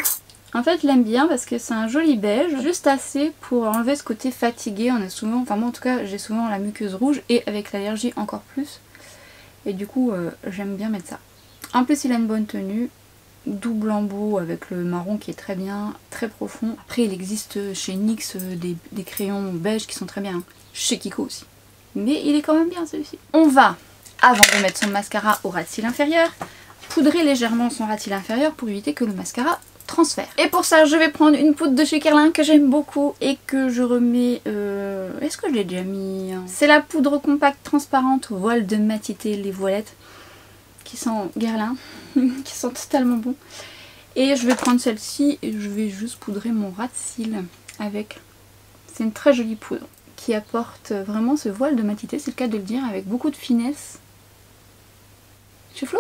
En fait je l'aime bien parce que c'est un joli beige, juste assez pour enlever ce côté fatigué. On a souvent, enfin moi en tout cas j'ai souvent la muqueuse rouge et avec l'allergie encore plus. Et du coup j'aime bien mettre ça. En plus il a une bonne tenue. Double embout avec le marron qui est très bien, très profond. Après il existe chez NYX des crayons beige qui sont très bien, chez Kiko aussi. Mais il est quand même bien celui-ci. On va, avant de mettre son mascara au ras de cils inférieur, poudrer légèrement son ras de cils inférieur pour éviter que le mascara transfère. Et pour ça je vais prendre une poudre de chez Guerlain que j'aime beaucoup et que je remets... Est-ce que je l'ai déjà mis? C'est la poudre compacte transparente voile de matité, les voilettes. Qui sont Guerlain, qui sont totalement bons. Et je vais prendre celle-ci et je vais juste poudrer mon ras de cils avec. C'est une très jolie poudre qui apporte vraiment ce voile de matité, c'est le cas de le dire, avec beaucoup de finesse. Je suis flou.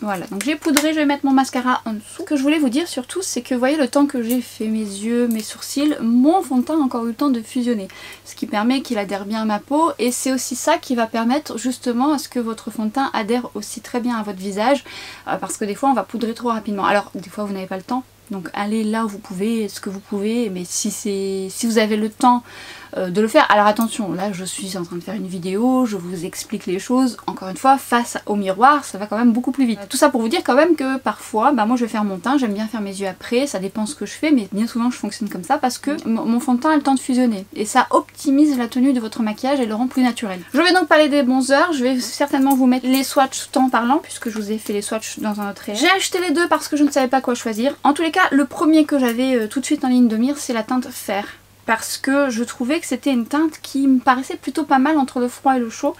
Voilà, donc j'ai poudré, je vais mettre mon mascara en dessous. Ce que je voulais vous dire surtout, c'est que vous voyez le temps que j'ai fait mes yeux, mes sourcils, mon fond de teint a encore eu le temps de fusionner. Ce qui permet qu'il adhère bien à ma peau et c'est aussi ça qui va permettre justement à ce que votre fond de teint adhère aussi très bien à votre visage. Parce que des fois on va poudrer trop rapidement. Alors des fois vous n'avez pas le temps. Donc allez là où vous pouvez, ce que vous pouvez, mais si vous avez le temps de le faire. Alors attention, là je suis en train de faire une vidéo, je vous explique les choses, encore une fois, face au miroir, ça va quand même beaucoup plus vite. Tout ça pour vous dire quand même que parfois, bah moi je vais faire mon teint, j'aime bien faire mes yeux après, ça dépend ce que je fais, mais bien souvent je fonctionne comme ça parce que mon fond de teint a le temps de fusionner. Et ça optimise la tenue de votre maquillage et le rend plus naturel. Je vais donc parler des bronzers, je vais certainement vous mettre les swatchs tout en parlant, puisque je vous ai fait les swatchs dans un autre réel. J'ai acheté les deux parce que je ne savais pas quoi choisir. En tous les cas, le premier que j'avais tout de suite en ligne de mire, c'est la teinte Fer. Parce que je trouvais que c'était une teinte qui me paraissait plutôt pas mal entre le froid et le chaud.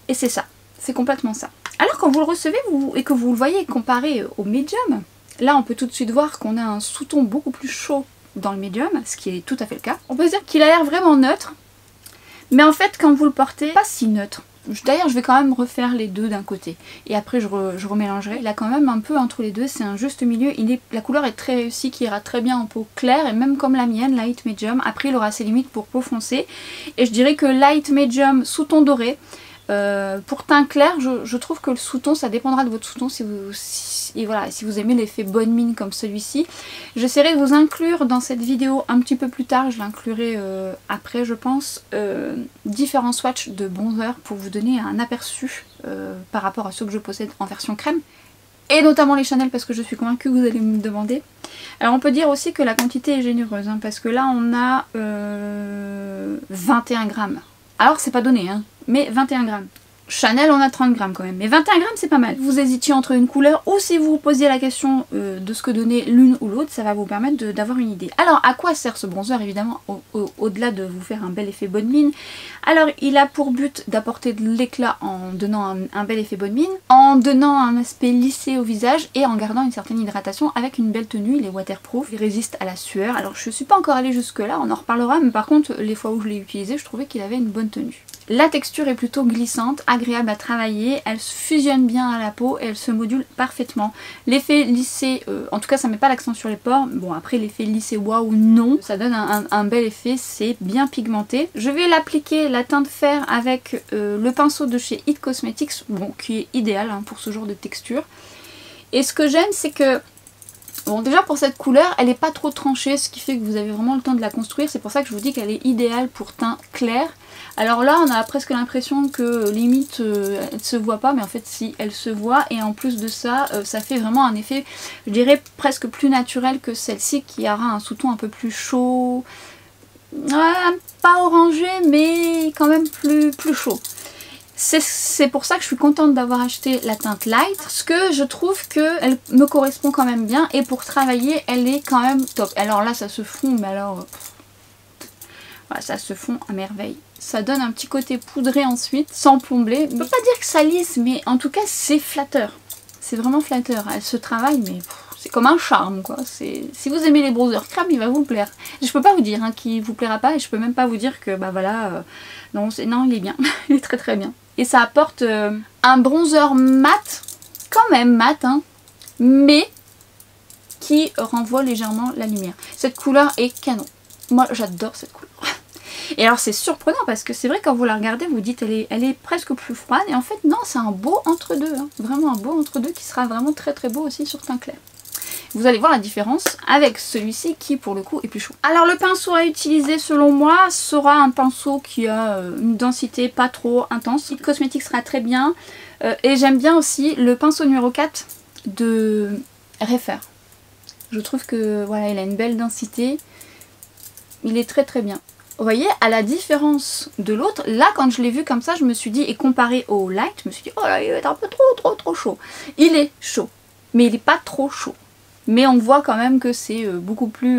Et c'est ça, c'est complètement ça. Alors quand vous le recevez et que vous le voyez comparé au médium, là on peut tout de suite voir qu'on a un sous-ton beaucoup plus chaud dans le médium, ce qui est tout à fait le cas. On peut se dire qu'il a l'air vraiment neutre, mais en fait quand vous le portez, pas si neutre. D'ailleurs je vais quand même refaire les deux d'un côté et après je remélangerai. Il a quand même un peu entre les deux, c'est un juste milieu. La couleur est très réussie, qui ira très bien en peau claire et même comme la mienne, light medium. Après il aura ses limites pour peau foncée et je dirais que light medium sous-ton doré. Pour teint clair, je trouve que le sous-ton, ça dépendra de votre sous-ton et voilà, si vous aimez l'effet bonne mine comme celui-ci. J'essaierai de vous inclure dans cette vidéo un petit peu plus tard, je l'inclurai après je pense, différents swatchs de bronzer pour vous donner un aperçu par rapport à ceux que je possède en version crème. Et notamment les Chanel parce que je suis convaincue que vous allez me demander. Alors on peut dire aussi que la quantité est généreuse hein, parce que là on a 21 grammes. Alors c'est pas donné hein, mais 21 grammes. Chanel on a 30 grammes quand même, mais 21 grammes c'est pas mal. Vous hésitiez entre une couleur ou si vous vous posiez la question de ce que donnait l'une ou l'autre, ça va vous permettre d'avoir une idée. Alors à quoi sert ce bronzer évidemment au-delà de vous faire un bel effet bonne mine? Alors il a pour but d'apporter de l'éclat en donnant un bel effet bonne mine, en donnant un aspect lissé au visage et en gardant une certaine hydratation avec une belle tenue. Il est waterproof, il résiste à la sueur. Alors je suis pas encore allée jusque là, on en reparlera, mais par contre les fois où je l'ai utilisé je trouvais qu'il avait une bonne tenue. La texture est plutôt glissante, agréable à travailler, elle se fusionne bien à la peau et elle se module parfaitement. L'effet lissé, en tout cas ça met pas l'accent sur les pores, bon après l'effet lissé waouh non, ça donne un bel effet, c'est bien pigmenté. Je vais l'appliquer la teinte Fer avec le pinceau de chez It Cosmetics, bon qui est idéal hein, pour ce genre de texture. Et ce que j'aime c'est que bon déjà pour cette couleur elle n'est pas trop tranchée, ce qui fait que vous avez vraiment le temps de la construire, c'est pour ça que je vous dis qu'elle est idéale pour teint clair. Alors là on a presque l'impression que limite elle ne se voit pas, mais en fait si elle se voit et en plus de ça ça fait vraiment un effet je dirais presque plus naturel que celle-ci qui aura un sous-ton un peu plus chaud, pas orangé mais quand même plus chaud. C'est pour ça que je suis contente d'avoir acheté la teinte light, parce que je trouve qu'elle me correspond quand même bien et pour travailler elle est quand même top. Alors là ça se fond mais alors voilà, ça se fond à merveille. Ça donne un petit côté poudré ensuite, sans plomber. Je peux pas dire que ça lisse, mais en tout cas c'est flatteur. C'est vraiment flatteur. Elle se travaille, mais c'est comme un charme quoi. Si vous aimez les bronzers crème, il va vous plaire. Je peux pas vous dire hein, qu'il vous plaira pas et je peux même pas vous dire que bah voilà, non il est bien. Il est très très bien. Et ça apporte un bronzer mat, quand même mat, hein, mais qui renvoie légèrement la lumière. Cette couleur est canon. Moi j'adore cette couleur. Et alors c'est surprenant parce que c'est vrai quand vous la regardez vous dites elle est presque plus froide et en fait non, c'est un beau entre-deux, hein. Vraiment un beau entre-deux qui sera vraiment très très beau aussi sur teint clair. Vous allez voir la différence avec celui-ci qui pour le coup est plus chaud. Alors le pinceau à utiliser selon moi sera un pinceau qui a une densité pas trop intense. Le cosmétique sera très bien et j'aime bien aussi le pinceau numéro 4 de Refer. Je trouve que voilà, il a une belle densité, il est très très bien. Vous voyez, à la différence de l'autre, là quand je l'ai vu comme ça, je me suis dit, et comparé au light, je me suis dit, oh là, il est un peu trop chaud. Il est chaud, mais il n'est pas trop chaud. Mais on voit quand même que c'est beaucoup plus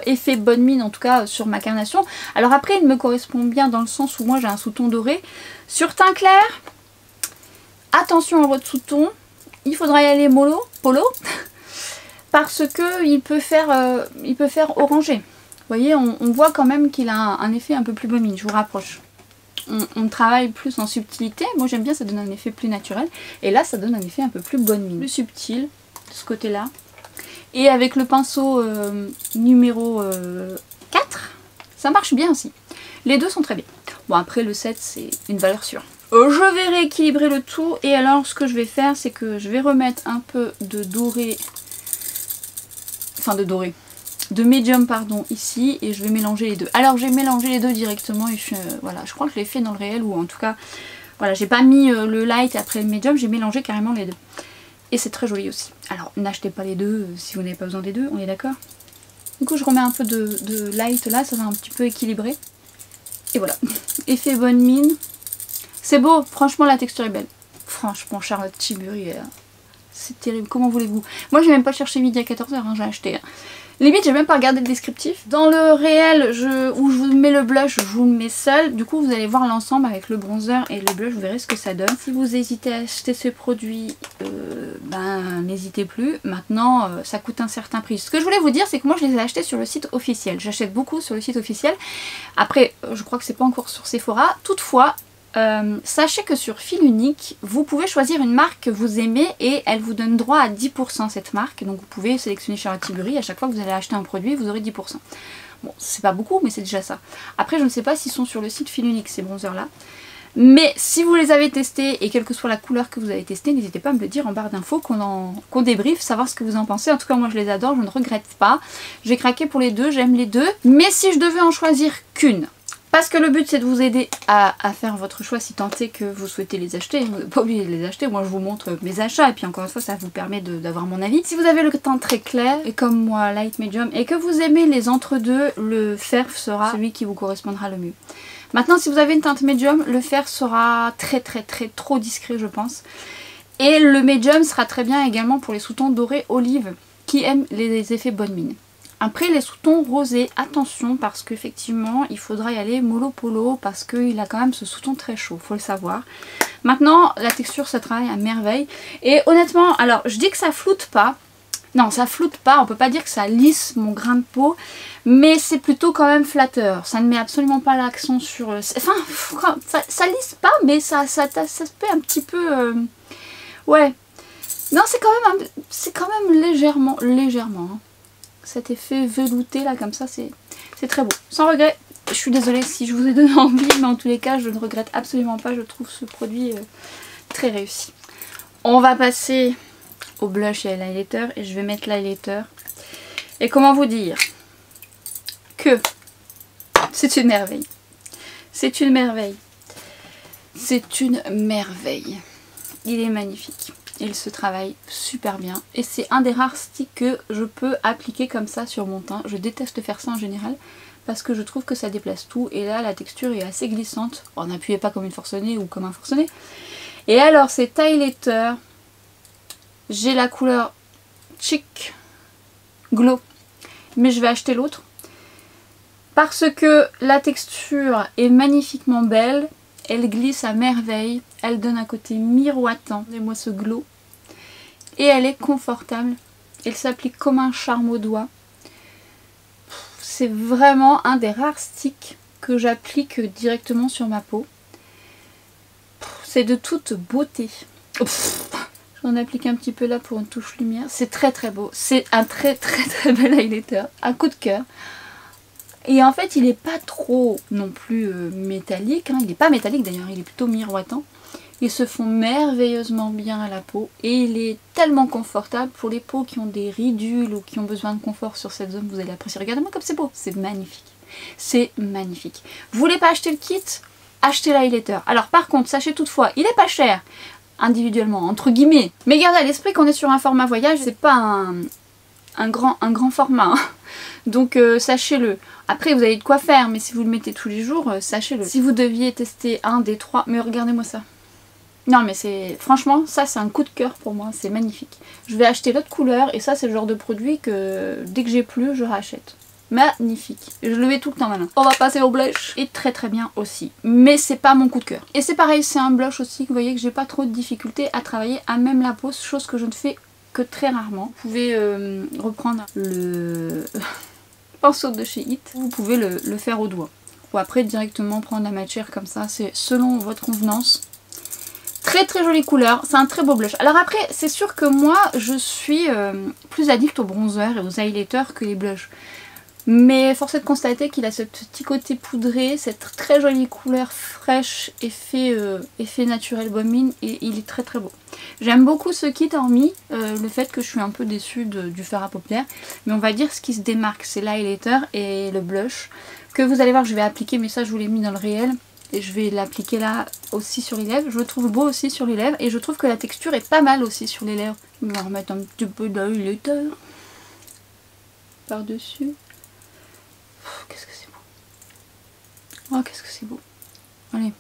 effet bonne mine, en tout cas sur ma carnation. Alors après, il me correspond bien dans le sens où moi j'ai un sous-ton doré. Sur teint clair, attention à votre sous-ton, il faudra y aller mollo, polo, parce que il peut faire orangé. Vous voyez, on voit quand même qu'il a un effet un peu plus bonne mine, je vous rapproche. On travaille plus en subtilité, moi j'aime bien, ça donne un effet plus naturel. Et là ça donne un effet un peu plus bonne mine, plus subtil de ce côté là. Et avec le pinceau numéro 4, ça marche bien aussi. Les deux sont très bien. Bon après le 7 c'est une valeur sûre. Je vais rééquilibrer le tout et alors ce que je vais faire c'est que je vais remettre un peu de doré, de médium pardon ici et je vais mélanger les deux. Alors j'ai mélangé les deux directement et voilà, je crois que je l'ai fait dans le réel ou en tout cas voilà, j'ai pas mis le light après le médium, j'ai mélangé carrément les deux. Et c'est très joli aussi. Alors n'achetez pas les deux si vous n'avez pas besoin des deux, on est d'accord? Du coup je remets un peu de light là, ça va un petit peu équilibrer. Et voilà, effet bonne mine. C'est beau, franchement la texture est belle. Franchement Charlotte Tilbury, c'est terrible, comment voulez-vous? Moi j'ai même pas cherché midi à 14h, hein, j'ai acheté. Limite j'ai même pas regardé le descriptif. Dans le réel où je vous mets le blush, je vous le mets seul. Du coup vous allez voir l'ensemble avec le bronzer et le blush, vous verrez ce que ça donne. Si vous hésitez à acheter ce produit, ben n'hésitez plus. Maintenant ça coûte un certain prix. Ce que je voulais vous dire c'est que moi je les ai achetés sur le site officiel. J'achète beaucoup sur le site officiel. Après je crois que c'est pas encore sur Sephora. Toutefois sachez que sur fil unique, vous pouvez choisir une marque que vous aimez et elle vous donne droit à 10% cette marque. Donc vous pouvez sélectionner Charlotte Tilbury, à chaque fois que vous allez acheter un produit, vous aurez 10%. Bon, c'est pas beaucoup, mais c'est déjà ça. Après, je ne sais pas s'ils sont sur le site fil unique, ces bronzers-là. Mais si vous les avez testés, et quelle que soit la couleur que vous avez testée, n'hésitez pas à me le dire en barre d'infos, qu'on débriefe, savoir ce que vous en pensez. En tout cas, moi je les adore, je ne regrette pas. J'ai craqué pour les deux, j'aime les deux. Mais si je devais en choisir qu'une, parce que le but c'est de vous aider à faire votre choix si tant est que vous souhaitez les acheter. Vous n'êtes pas obligé de les acheter, moi je vous montre mes achats et puis encore une fois ça vous permet d'avoir mon avis. Si vous avez le teint très clair et comme moi light medium et que vous aimez les entre-deux, le fer sera celui qui vous correspondra le mieux. Maintenant si vous avez une teinte médium, le fer sera très trop discret je pense. Et le médium sera très bien également pour les sous-tons dorés olive qui aiment les effets bonne mine. Après les sous-tons rosés, attention parce qu'effectivement il faudra y aller mollo polo parce qu'il a quand même ce sous-ton très chaud, faut le savoir. Maintenant la texture ça travaille à merveille et honnêtement, alors je dis que ça floute pas, non ça floute pas, on peut pas dire que ça lisse mon grain de peau, mais c'est plutôt quand même flatteur, ça ne met absolument pas l'accent sur... Enfin ça lisse pas mais ça se fait un petit peu... Ouais, non c'est quand même légèrement hein. Cet effet velouté là comme ça c'est très beau. Sans regret, je suis désolée si je vous ai donné envie mais en tous les cas je ne regrette absolument pas, je trouve ce produit très réussi. On va passer au blush et à l'highlighter et je vais mettre l'highlighter. Et comment vous dire que c'est une merveille. C'est une merveille. C'est une merveille. Il est magnifique. Il se travaille super bien et c'est un des rares sticks que je peux appliquer comme ça sur mon teint. Je déteste faire ça en général parce que je trouve que ça déplace tout et là la texture est assez glissante. Bon, n'appuyez pas comme une forcenée ou comme un forcené. Et alors cet highlighter, j'ai la couleur Chic Glow mais je vais acheter l'autre parce que la texture est magnifiquement belle. Elle glisse à merveille, elle donne un côté miroitant, et moi ce glow. Et elle est confortable, elle s'applique comme un charme au doigt. C'est vraiment un des rares sticks que j'applique directement sur ma peau. C'est de toute beauté. J'en applique un petit peu là pour une touche lumière. C'est très très beau. C'est un très bel highlighter. Un coup de cœur. Et en fait, il est pas trop non plus métallique. Hein. Il n'est pas métallique d'ailleurs, il est plutôt miroitant. Ils se font merveilleusement bien à la peau. Et il est tellement confortable pour les peaux qui ont des ridules ou qui ont besoin de confort sur cette zone. Vous allez apprécier. Regardez-moi comme c'est beau. C'est magnifique. C'est magnifique. Vous voulez pas acheter le kit? Achetez l'highlighter. Alors par contre, sachez toutefois, il est pas cher. Individuellement, entre guillemets. Mais gardez à l'esprit qu'on est sur un format voyage. C'est pas un grand format. Hein. Donc sachez-le. Après vous avez de quoi faire, mais si vous le mettez tous les jours, sachez-le. Si vous deviez tester un des trois, mais regardez-moi ça. Non mais c'est, franchement, ça c'est un coup de cœur pour moi, c'est magnifique. Je vais acheter l'autre couleur et ça c'est le genre de produit que dès que j'ai plus, je rachète. Magnifique. Je le mets tout le temps maintenant. On va passer au blush. Et très bien aussi. Mais c'est pas mon coup de cœur. Et c'est pareil, c'est un blush aussi que vous voyez que j'ai pas trop de difficulté à travailler à même la peau, chose que je ne fais que très rarement. Vous pouvez reprendre le pinceau de chez Hit. Vous pouvez le faire au doigt. Ou après directement prendre la matière comme ça. C'est selon votre convenance. Très jolie couleur, c'est un très beau blush. Alors après, c'est sûr que moi, je suis plus addict aux bronzers et aux highlighters que les blushs. Mais force est de constater qu'il a ce petit côté poudré, cette très jolie couleur fraîche, effet naturel baume mine, et il est très beau. J'aime beaucoup ce kit, hormis le fait que je suis un peu déçue du fard à paupières. Mais on va dire ce qui se démarque, c'est l'highlighter et le blush, que vous allez voir je vais appliquer, mais ça je vous l'ai mis dans le réel. Et je vais l'appliquer là aussi sur les lèvres. Je le trouve beau aussi sur les lèvres, et je trouve que la texture est pas mal aussi sur les lèvres. On va remettre un petit peu d'highlighter par-dessus. Qu'est-ce que c'est beau. Oh, qu'est-ce que c'est beau. Allez,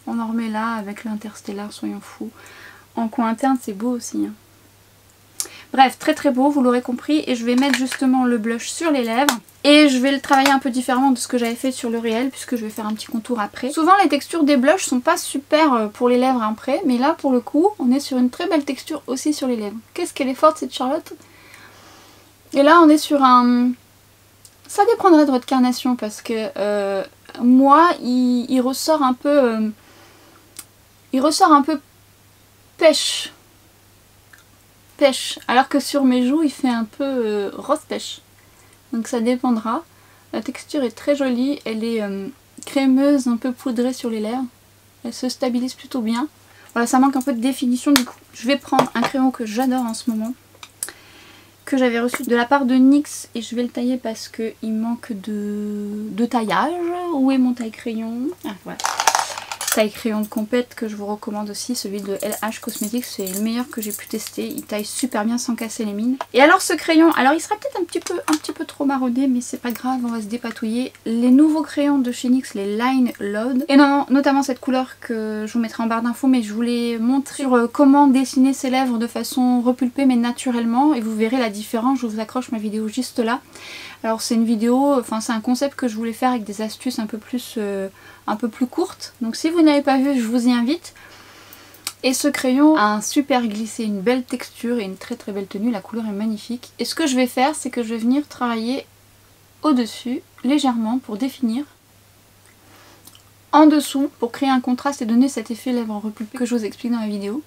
on en remet là avec l'interstellar, soyons fous. En coin interne, c'est beau aussi. Hein. Bref, très beau, vous l'aurez compris. Et je vais mettre justement le blush sur les lèvres. Et je vais le travailler un peu différemment de ce que j'avais fait sur le réel, puisque je vais faire un petit contour après. Souvent, les textures des blushs sont pas super pour les lèvres après. Mais là, pour le coup, on est sur une très belle texture aussi sur les lèvres. Qu'est-ce qu'elle est forte, cette Charlotte. Et là, on est sur un... Ça dépendrait de votre carnation parce que moi il ressort un peu pêche alors que sur mes joues il fait un peu rose pêche, donc ça dépendra. La texture est très jolie, elle est crémeuse, un peu poudrée sur les lèvres, elle se stabilise plutôt bien. Voilà, ça manque un peu de définition, du coup je vais prendre un crayon que j'adore en ce moment, que j'avais reçu de la part de NYX, et je vais le tailler parce qu'il manque de taillage. Où est mon taille crayon? Ah voilà. Taille crayon de compète que je vous recommande aussi, celui de LH Cosmetics, c'est le meilleur que j'ai pu tester, il taille super bien sans casser les mines. Et alors ce crayon, alors il sera peut-être un petit peu trop marronné, mais c'est pas grave, on va se dépatouiller. Les nouveaux crayons de chez NYX, les Line Load, et notamment cette couleur que je vous mettrai en barre d'infos, mais je voulais montrer sur comment dessiner ses lèvres de façon repulpée mais naturellement, et vous verrez la différence. Je vous accroche ma vidéo juste là. Alors c'est une vidéo, enfin c'est un concept que je voulais faire avec des astuces un peu plus courtes. Donc si vous n'avez pas vu, je vous y invite. Et ce crayon a un super glissé, une belle texture et une très belle tenue. La couleur est magnifique. Et ce que je vais faire, c'est que je vais venir travailler au-dessus, légèrement, pour définir. En dessous, pour créer un contraste et donner cet effet lèvres repulpées que je vous explique dans la vidéo.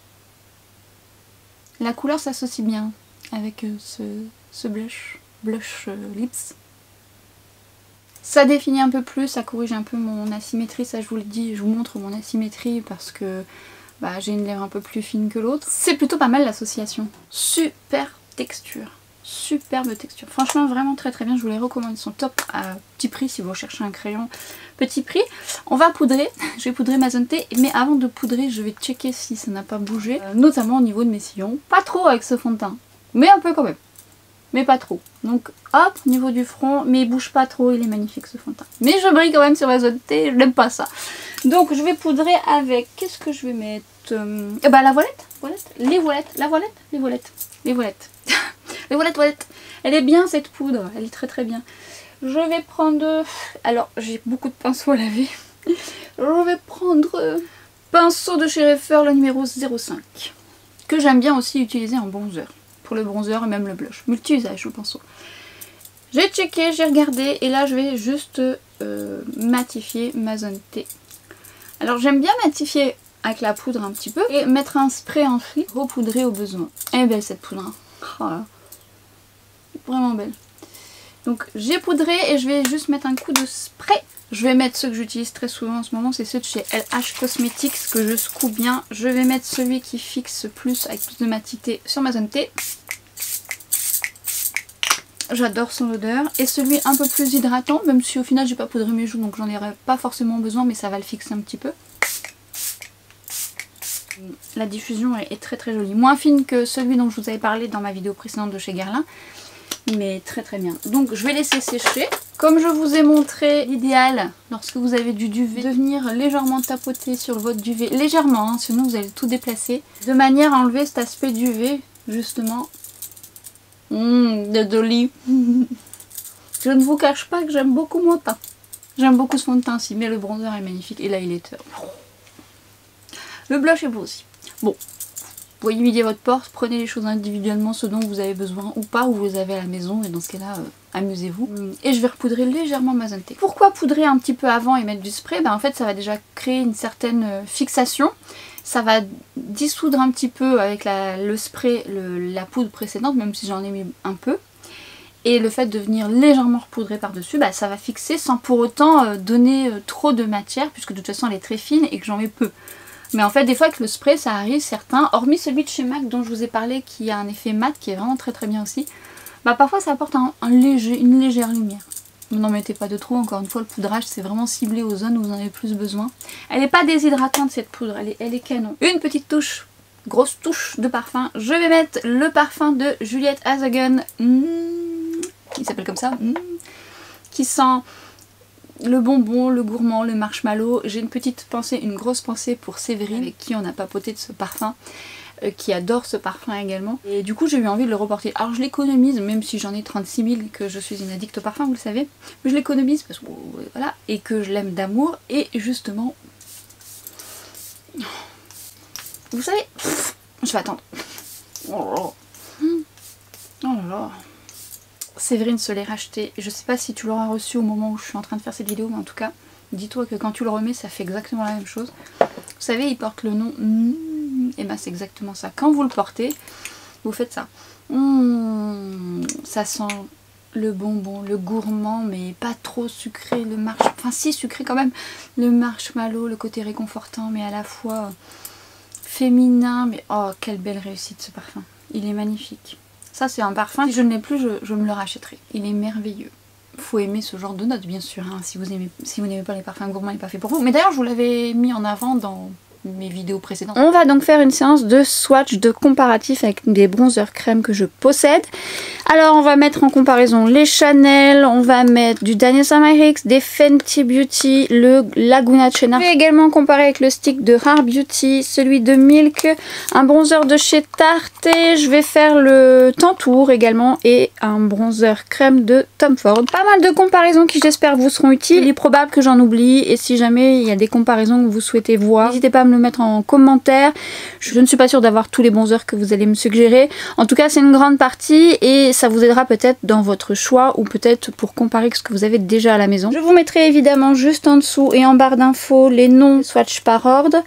La couleur s'associe bien avec ce blush lips. Ça définit un peu plus, ça corrige un peu mon asymétrie, ça je vous le dis, je vous montre mon asymétrie parce que j'ai une lèvre un peu plus fine que l'autre. C'est plutôt pas mal l'association. Super texture, superbe texture. Franchement vraiment très bien, je vous les recommande, ils sont top à petit prix si vous recherchez un crayon petit prix. On va poudrer, je vais poudrer ma zone T, mais avant de poudrer je vais checker si ça n'a pas bougé, notamment au niveau de mes sillons. Pas trop avec ce fond de teint, mais un peu quand même. Mais pas trop. Donc hop, au niveau du front, mais il bouge pas trop, il est magnifique ce fond de teint. Mais je brille quand même sur ma zone T, je n'aime pas ça. Donc je vais poudrer avec, qu'est-ce que je vais mettre la voilette, les voilettes. Elle est bien cette poudre, elle est très bien. Je vais prendre, alors j'ai beaucoup de pinceaux à laver. Je vais prendre pinceau de chez Reifer, le numéro 05. Que j'aime bien aussi utiliser en bronzer. Pour le bronzer et même le blush. Multi-usage le pinceau. J'ai checké, j'ai regardé et là je vais juste matifier ma zone T. Alors j'aime bien matifier avec la poudre un petit peu et mettre un spray en frit, repoudrer au besoin. Elle est belle cette poudre, hein. Oh là. Vraiment belle. Donc j'ai poudré et je vais juste mettre un coup de spray. Je vais mettre ceux que j'utilise très souvent en ce moment, c'est ceux de chez LH Cosmetics que je secoue bien. Je vais mettre celui qui fixe plus, avec plus de matité sur ma zone T. J'adore son odeur. Et celui un peu plus hydratant, même si au final j'ai pas poudré mes joues donc j'en aurais pas forcément besoin, mais ça va le fixer un petit peu. La diffusion est très très jolie. Moins fine que celui dont je vous avais parlé dans ma vidéo précédente de chez Guerlain. Mais très très bien. Donc je vais laisser sécher. Comme je vous ai montré l'idéal lorsque vous avez du duvet, de venir légèrement tapoter sur votre duvet. Légèrement, hein, sinon vous allez tout déplacer. De manière à enlever cet aspect duvet, justement. Désolé. Je ne vous cache pas que j'aime beaucoup mon teint. J'aime beaucoup ce fond de teint aussi, mais le bronzer est magnifique. Et là il est... Le blush est beau aussi. Bon. Vous voyez midi à votre porte, prenez les choses individuellement, ce dont vous avez besoin ou pas, ou vous avez à la maison, et dans ce cas-là, amusez-vous. Et je vais repoudrer légèrement ma zone T. Pourquoi poudrer un petit peu avant et mettre du spray? En fait, ça va déjà créer une certaine fixation. Ça va dissoudre un petit peu avec le spray la poudre précédente, même si j'en ai mis un peu. Et le fait de venir légèrement repoudrer par-dessus, ça va fixer sans pour autant donner trop de matière, puisque de toute façon elle est très fine et que j'en mets peu. Mais en fait des fois avec le spray ça arrive certains, hormis celui de chez MAC dont je vous ai parlé qui a un effet mat qui est vraiment très très bien aussi, parfois ça apporte une légère lumière. N'en mettez pas de trop, encore une fois le poudrage c'est vraiment ciblé aux zones où vous en avez plus besoin. Elle n'est pas déshydratante cette poudre, elle est canon. Une petite touche, grosse touche de parfum, je vais mettre le parfum de Juliette Hazagen, il s'appelle comme ça, qui sent... le bonbon, le gourmand, le marshmallow. J'ai une petite pensée, une grosse pensée pour Séverine avec qui on a papoté de ce parfum, qui adore ce parfum également. Et du coup j'ai eu envie de le reporter. Alors je l'économise, même si j'en ai 36 000, que je suis une addict au parfum, vous le savez. Mais je l'économise parce que voilà, et que je l'aime d'amour. Et justement, vous savez, je vais attendre. Oh là là. Séverine se l'est racheté. Je sais pas si tu l'auras reçu au moment où je suis en train de faire cette vidéo, mais en tout cas, dis-toi que quand tu le remets, ça fait exactement la même chose. Vous savez, il porte le nom, et c'est exactement ça. Quand vous le portez, vous faites ça. Ça sent le bonbon, le gourmand, mais pas trop sucré, enfin si sucré quand même, le marshmallow, le côté réconfortant, mais à la fois féminin, mais oh, quelle belle réussite ce parfum. Il est magnifique. Ça c'est un parfum, si je ne l'ai plus, je me le rachèterai. Il est merveilleux. Faut aimer ce genre de notes bien sûr, hein. Si vous n'aimez pas les parfums gourmands, il n'est pas fait pour vous. Mais d'ailleurs je vous l'avais mis en avant dans mes vidéos précédentes. On va donc faire une séance de swatch, de comparatif avec des bronzers crème que je possède. Alors on va mettre en comparaison les Chanel, on va mettre du Daniel Samarix, des Fenty Beauty, le Laguna Chenar. Je vais également comparer avec le stick de Rare Beauty, celui de Milk, un bronzer de chez Tarte, je vais faire le Tantour également et un bronzer crème de Tom Ford. Pas mal de comparaisons qui j'espère vous seront utiles. Il est probable que j'en oublie et si jamais il y a des comparaisons que vous souhaitez voir, n'hésitez pas à me le mettre en commentaire. Je ne suis pas sûre d'avoir tous les bronzers que vous allez me suggérer. En tout cas c'est une grande partie et ça vous aidera peut-être dans votre choix ou peut-être pour comparer avec ce que vous avez déjà à la maison. Je vous mettrai évidemment juste en dessous et en barre d'infos les noms swatch par ordre.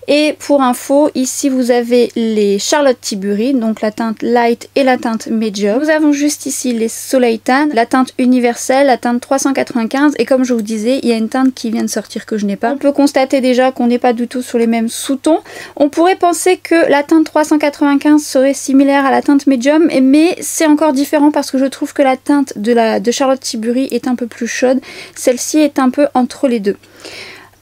Et pour info, ici vous avez les Charlotte Tilbury, donc la teinte light et la teinte medium. Nous avons juste ici les Soleil Tan, la teinte universelle, la teinte 395 et comme je vous disais, il y a une teinte qui vient de sortir que je n'ai pas. On peut constater déjà qu'on n'est pas du tout sur les mêmes sous-tons. On pourrait penser que la teinte 395 serait similaire à la teinte medium, mais c'est encore différent parce que je trouve que la teinte de Charlotte Tilbury est un peu plus chaude. Celle-ci est un peu entre les deux.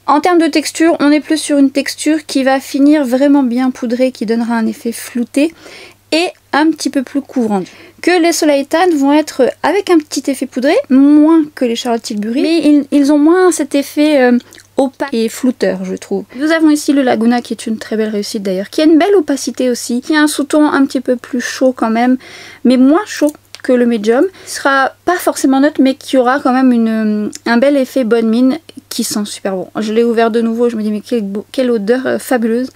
En termes de texture, on est plus sur une texture qui va finir vraiment bien poudrée, qui donnera un effet flouté et un petit peu plus couvrant. Que les Soleil Tan vont être avec un petit effet poudré, moins que les Charlotte Tilbury, mais ils ont moins cet effet opaque et flouteur je trouve. Nous avons ici le Laguna qui est une très belle réussite d'ailleurs, qui a une belle opacité aussi, qui a un sous-ton un petit peu plus chaud quand même, mais moins chaud que le medium. Il sera pas forcément neutre mais qui aura quand même un bel effet bonne mine qui sent super bon. Je l'ai ouvert de nouveau, je me dis mais quelle odeur fabuleuse.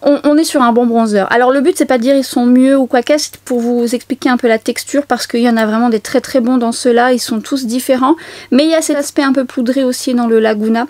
On est sur un bon bronzer. Alors le but c'est pas de dire ils sont mieux ou quoi qu'est-ce, pour vous expliquer un peu la texture parce qu'il y en a vraiment des très très bons dans ceux-là, ils sont tous différents. Mais il y a cet aspect un peu poudré aussi dans le Laguna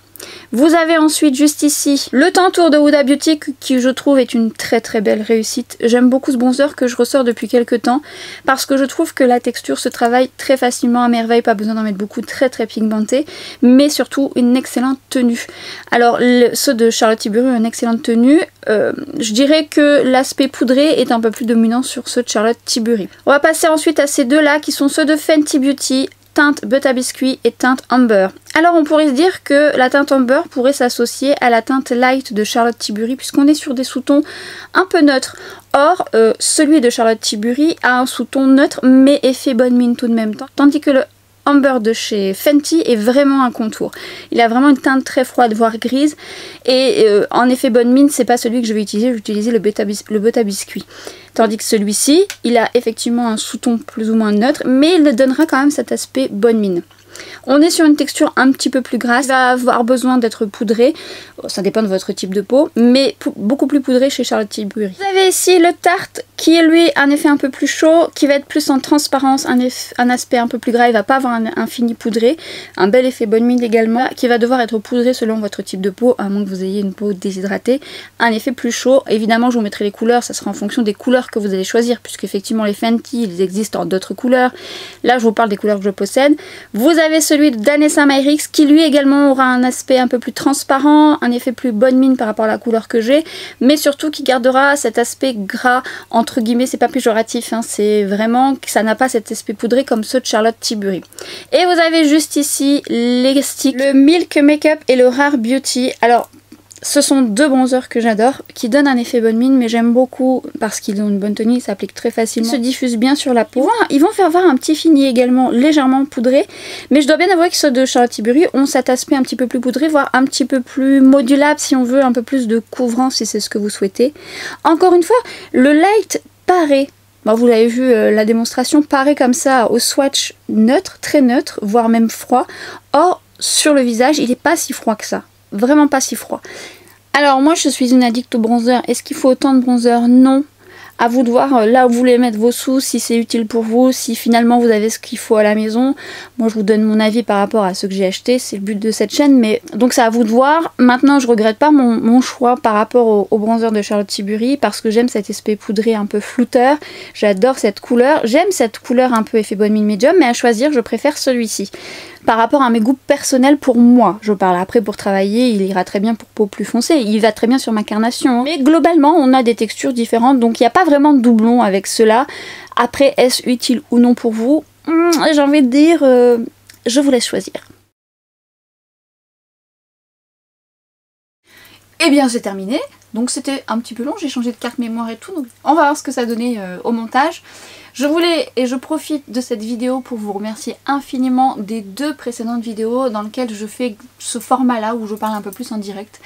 Vous avez ensuite juste ici le Teintour de Huda Beauty qui je trouve est une très très belle réussite. J'aime beaucoup ce bronzer que je ressors depuis quelques temps parce que je trouve que la texture se travaille très facilement à merveille, pas besoin d'en mettre beaucoup, très très pigmenté, mais surtout une excellente tenue. Alors ceux de Charlotte Tilbury ont une excellente tenue, je dirais que l'aspect poudré est un peu plus dominant sur ceux de Charlotte Tilbury. On va passer ensuite à ces deux là qui sont ceux de Fenty Beauty, teinte Butter Biscuit et teinte Amber. Alors on pourrait se dire que la teinte Amber pourrait s'associer à la teinte Light de Charlotte Tilbury puisqu'on est sur des sous-tons un peu neutres. Or, celui de Charlotte Tilbury a un sous-ton neutre mais effet bonne mine tout de même temps. Tandis que le Amber de chez Fenty est vraiment un contour. Il a vraiment une teinte très froide, voire grise. Et en effet bonne mine, c'est pas celui que je vais utiliser le Butter Biscuit. Tandis que celui-ci, il a effectivement un sous-ton plus ou moins neutre, mais il donnera quand même cet aspect bonne mine. On est sur une texture un petit peu plus grasse, il va avoir besoin d'être poudré, ça dépend de votre type de peau, mais beaucoup plus poudré chez Charlotte Tilbury. Vous avez ici le Tarte qui est lui un effet un peu plus chaud, qui va être plus en transparence, un aspect un peu plus gras, il va pas avoir un fini poudré, un bel effet bonne mine également, qui va devoir être poudré selon votre type de peau, à moins que vous ayez une peau déshydratée, un effet plus chaud. Évidemment je vous mettrai les couleurs, ça sera en fonction des couleurs que vous allez choisir, puisque effectivement les Fenty, ils existent en d'autres couleurs, là je vous parle des couleurs que je possède. Vous avez celui de Danessa Myrix qui lui également aura un aspect un peu plus transparent, un effet plus bonne mine par rapport à la couleur que j'ai, mais surtout qui gardera cet aspect gras, entre guillemets, c'est pas péjoratif, hein, c'est vraiment que ça n'a pas cet aspect poudré comme ceux de Charlotte Tilbury. Et vous avez juste ici les sticks, le Milk Makeup et le Rare Beauty. Alors ce sont deux bronzers que j'adore, qui donnent un effet bonne mine, mais j'aime beaucoup parce qu'ils ont une bonne tenue, ils s'appliquent très facilement, ils se diffusent bien sur la peau. Ils vont faire voir un petit fini également légèrement poudré, mais je dois bien avouer que ceux de Charlotte Tilbury ont cet aspect un petit peu plus poudré, voire un petit peu plus modulable si on veut, un peu plus de couvrance si c'est ce que vous souhaitez. Encore une fois, le light paraît, bon, vous l'avez vu, la démonstration paraît comme ça au swatch neutre, très neutre, voire même froid. Or, sur le visage, il n'est pas si froid que ça. Vraiment pas si froid. Alors moi je suis une addict au bronzer. Est-ce qu'il faut autant de bronzer? Non. À vous de voir là où vous voulez mettre vos sous, si c'est utile pour vous, si finalement vous avez ce qu'il faut à la maison. Moi je vous donne mon avis par rapport à ce que j'ai acheté, c'est le but de cette chaîne, mais donc c'est à vous de voir. Maintenant je regrette pas mon choix par rapport au bronzer de Charlotte Tilbury parce que j'aime cet aspect poudré un peu flouteur, j'adore cette couleur, j'aime cette couleur un peu effet bonne mine médium, mais à choisir je préfère celui-ci. Par rapport à mes goûts personnels pour moi, je parle après pour travailler, il ira très bien pour peau plus foncée, il va très bien sur ma carnation. Mais globalement on a des textures différentes, donc il n'y a pas vraiment de doublon avec cela. Après, est-ce utile ou non pour vous? J'ai envie de dire, je vous laisse choisir. Et bien c'est terminé, donc c'était un petit peu long, j'ai changé de carte mémoire et tout, donc on va voir ce que ça donnait au montage. Je voulais et je profite de cette vidéo pour vous remercier infiniment des deux précédentes vidéos dans lesquelles je fais ce format là où je parle un peu plus en direct.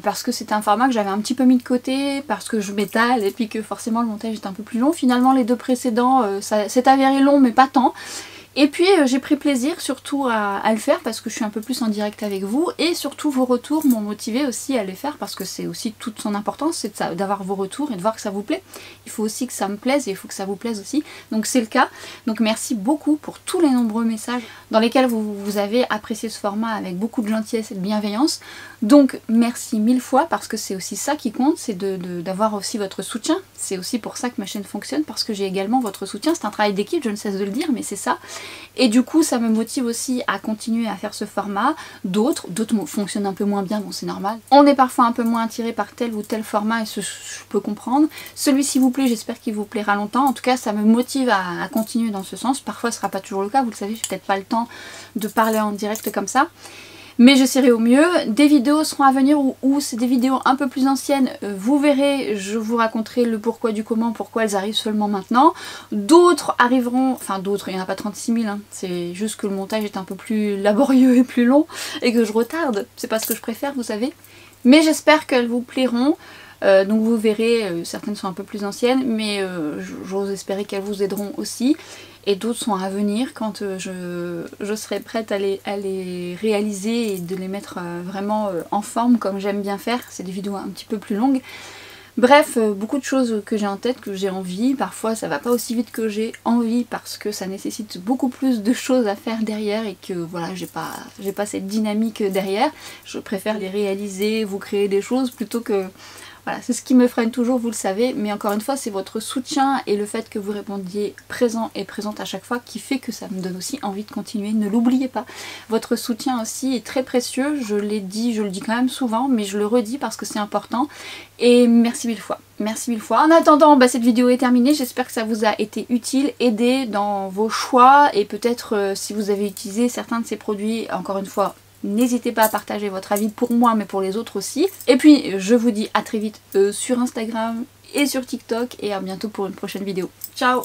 Parce que c'était un format que j'avais un petit peu mis de côté, parce que je m'étale et puis que forcément le montage est un peu plus long. Finalement les deux précédents, ça s'est avéré long mais pas tant. Et puis j'ai pris plaisir surtout à le faire parce que je suis un peu plus en direct avec vous et surtout vos retours m'ont motivé aussi à les faire parce que c'est aussi toute son importance, c'est d'avoir vos retours et de voir que ça vous plaît. Il faut aussi que ça me plaise et il faut que ça vous plaise aussi, donc c'est le cas. Donc merci beaucoup pour tous les nombreux messages dans lesquels vous avez apprécié ce format avec beaucoup de gentillesse et de bienveillance. Donc merci mille fois parce que c'est aussi ça qui compte, c'est d'avoir aussi votre soutien. C'est aussi pour ça que ma chaîne fonctionne, parce que j'ai également votre soutien, c'est un travail d'équipe, je ne cesse de le dire, mais c'est ça. Et du coup ça me motive aussi à continuer à faire ce format. D'autres fonctionnent un peu moins bien, bon c'est normal. On est parfois un peu moins attiré par tel ou tel format et je peux comprendre. Celui-ci vous plaît, j'espère qu'il vous plaira longtemps. En tout cas ça me motive à continuer dans ce sens. Parfois ce ne sera pas toujours le cas, vous le savez, j'ai peut-être pas le temps de parler en direct comme ça. Mais j'essaierai au mieux. Des vidéos seront à venir où c'est des vidéos un peu plus anciennes. Vous verrez, je vous raconterai le pourquoi du comment, pourquoi elles arrivent seulement maintenant. D'autres arriveront, enfin d'autres, il n'y en a pas 36 000, hein. C'est juste que le montage est un peu plus laborieux et plus long et que je retarde. C'est pas ce que je préfère, vous savez. Mais j'espère qu'elles vous plairont. Donc vous verrez, certaines sont un peu plus anciennes, mais j'ose espérer qu'elles vous aideront aussi. Et d'autres sont à venir quand je serai prête à les réaliser et de les mettre vraiment en forme comme j'aime bien faire. C'est des vidéos un petit peu plus longues. Bref, beaucoup de choses que j'ai en tête, que j'ai envie. Parfois ça va pas aussi vite que j'ai envie parce que ça nécessite beaucoup plus de choses à faire derrière et que voilà, j'ai pas cette dynamique derrière. Je préfère les réaliser, vous créer des choses plutôt que... Voilà, c'est ce qui me freine toujours, vous le savez, mais encore une fois, c'est votre soutien et le fait que vous répondiez présent et présente à chaque fois qui fait que ça me donne aussi envie de continuer. Ne l'oubliez pas, votre soutien aussi est très précieux, je l'ai dit, je le dis quand même souvent, mais je le redis parce que c'est important. Et merci mille fois, merci mille fois. En attendant, cette vidéo est terminée, j'espère que ça vous a été utile, aidé dans vos choix et peut-être si vous avez utilisé certains de ces produits, encore une fois, n'hésitez pas à partager votre avis pour moi mais pour les autres aussi. Et puis je vous dis à très vite sur Instagram et sur TikTok et à bientôt pour une prochaine vidéo. Ciao!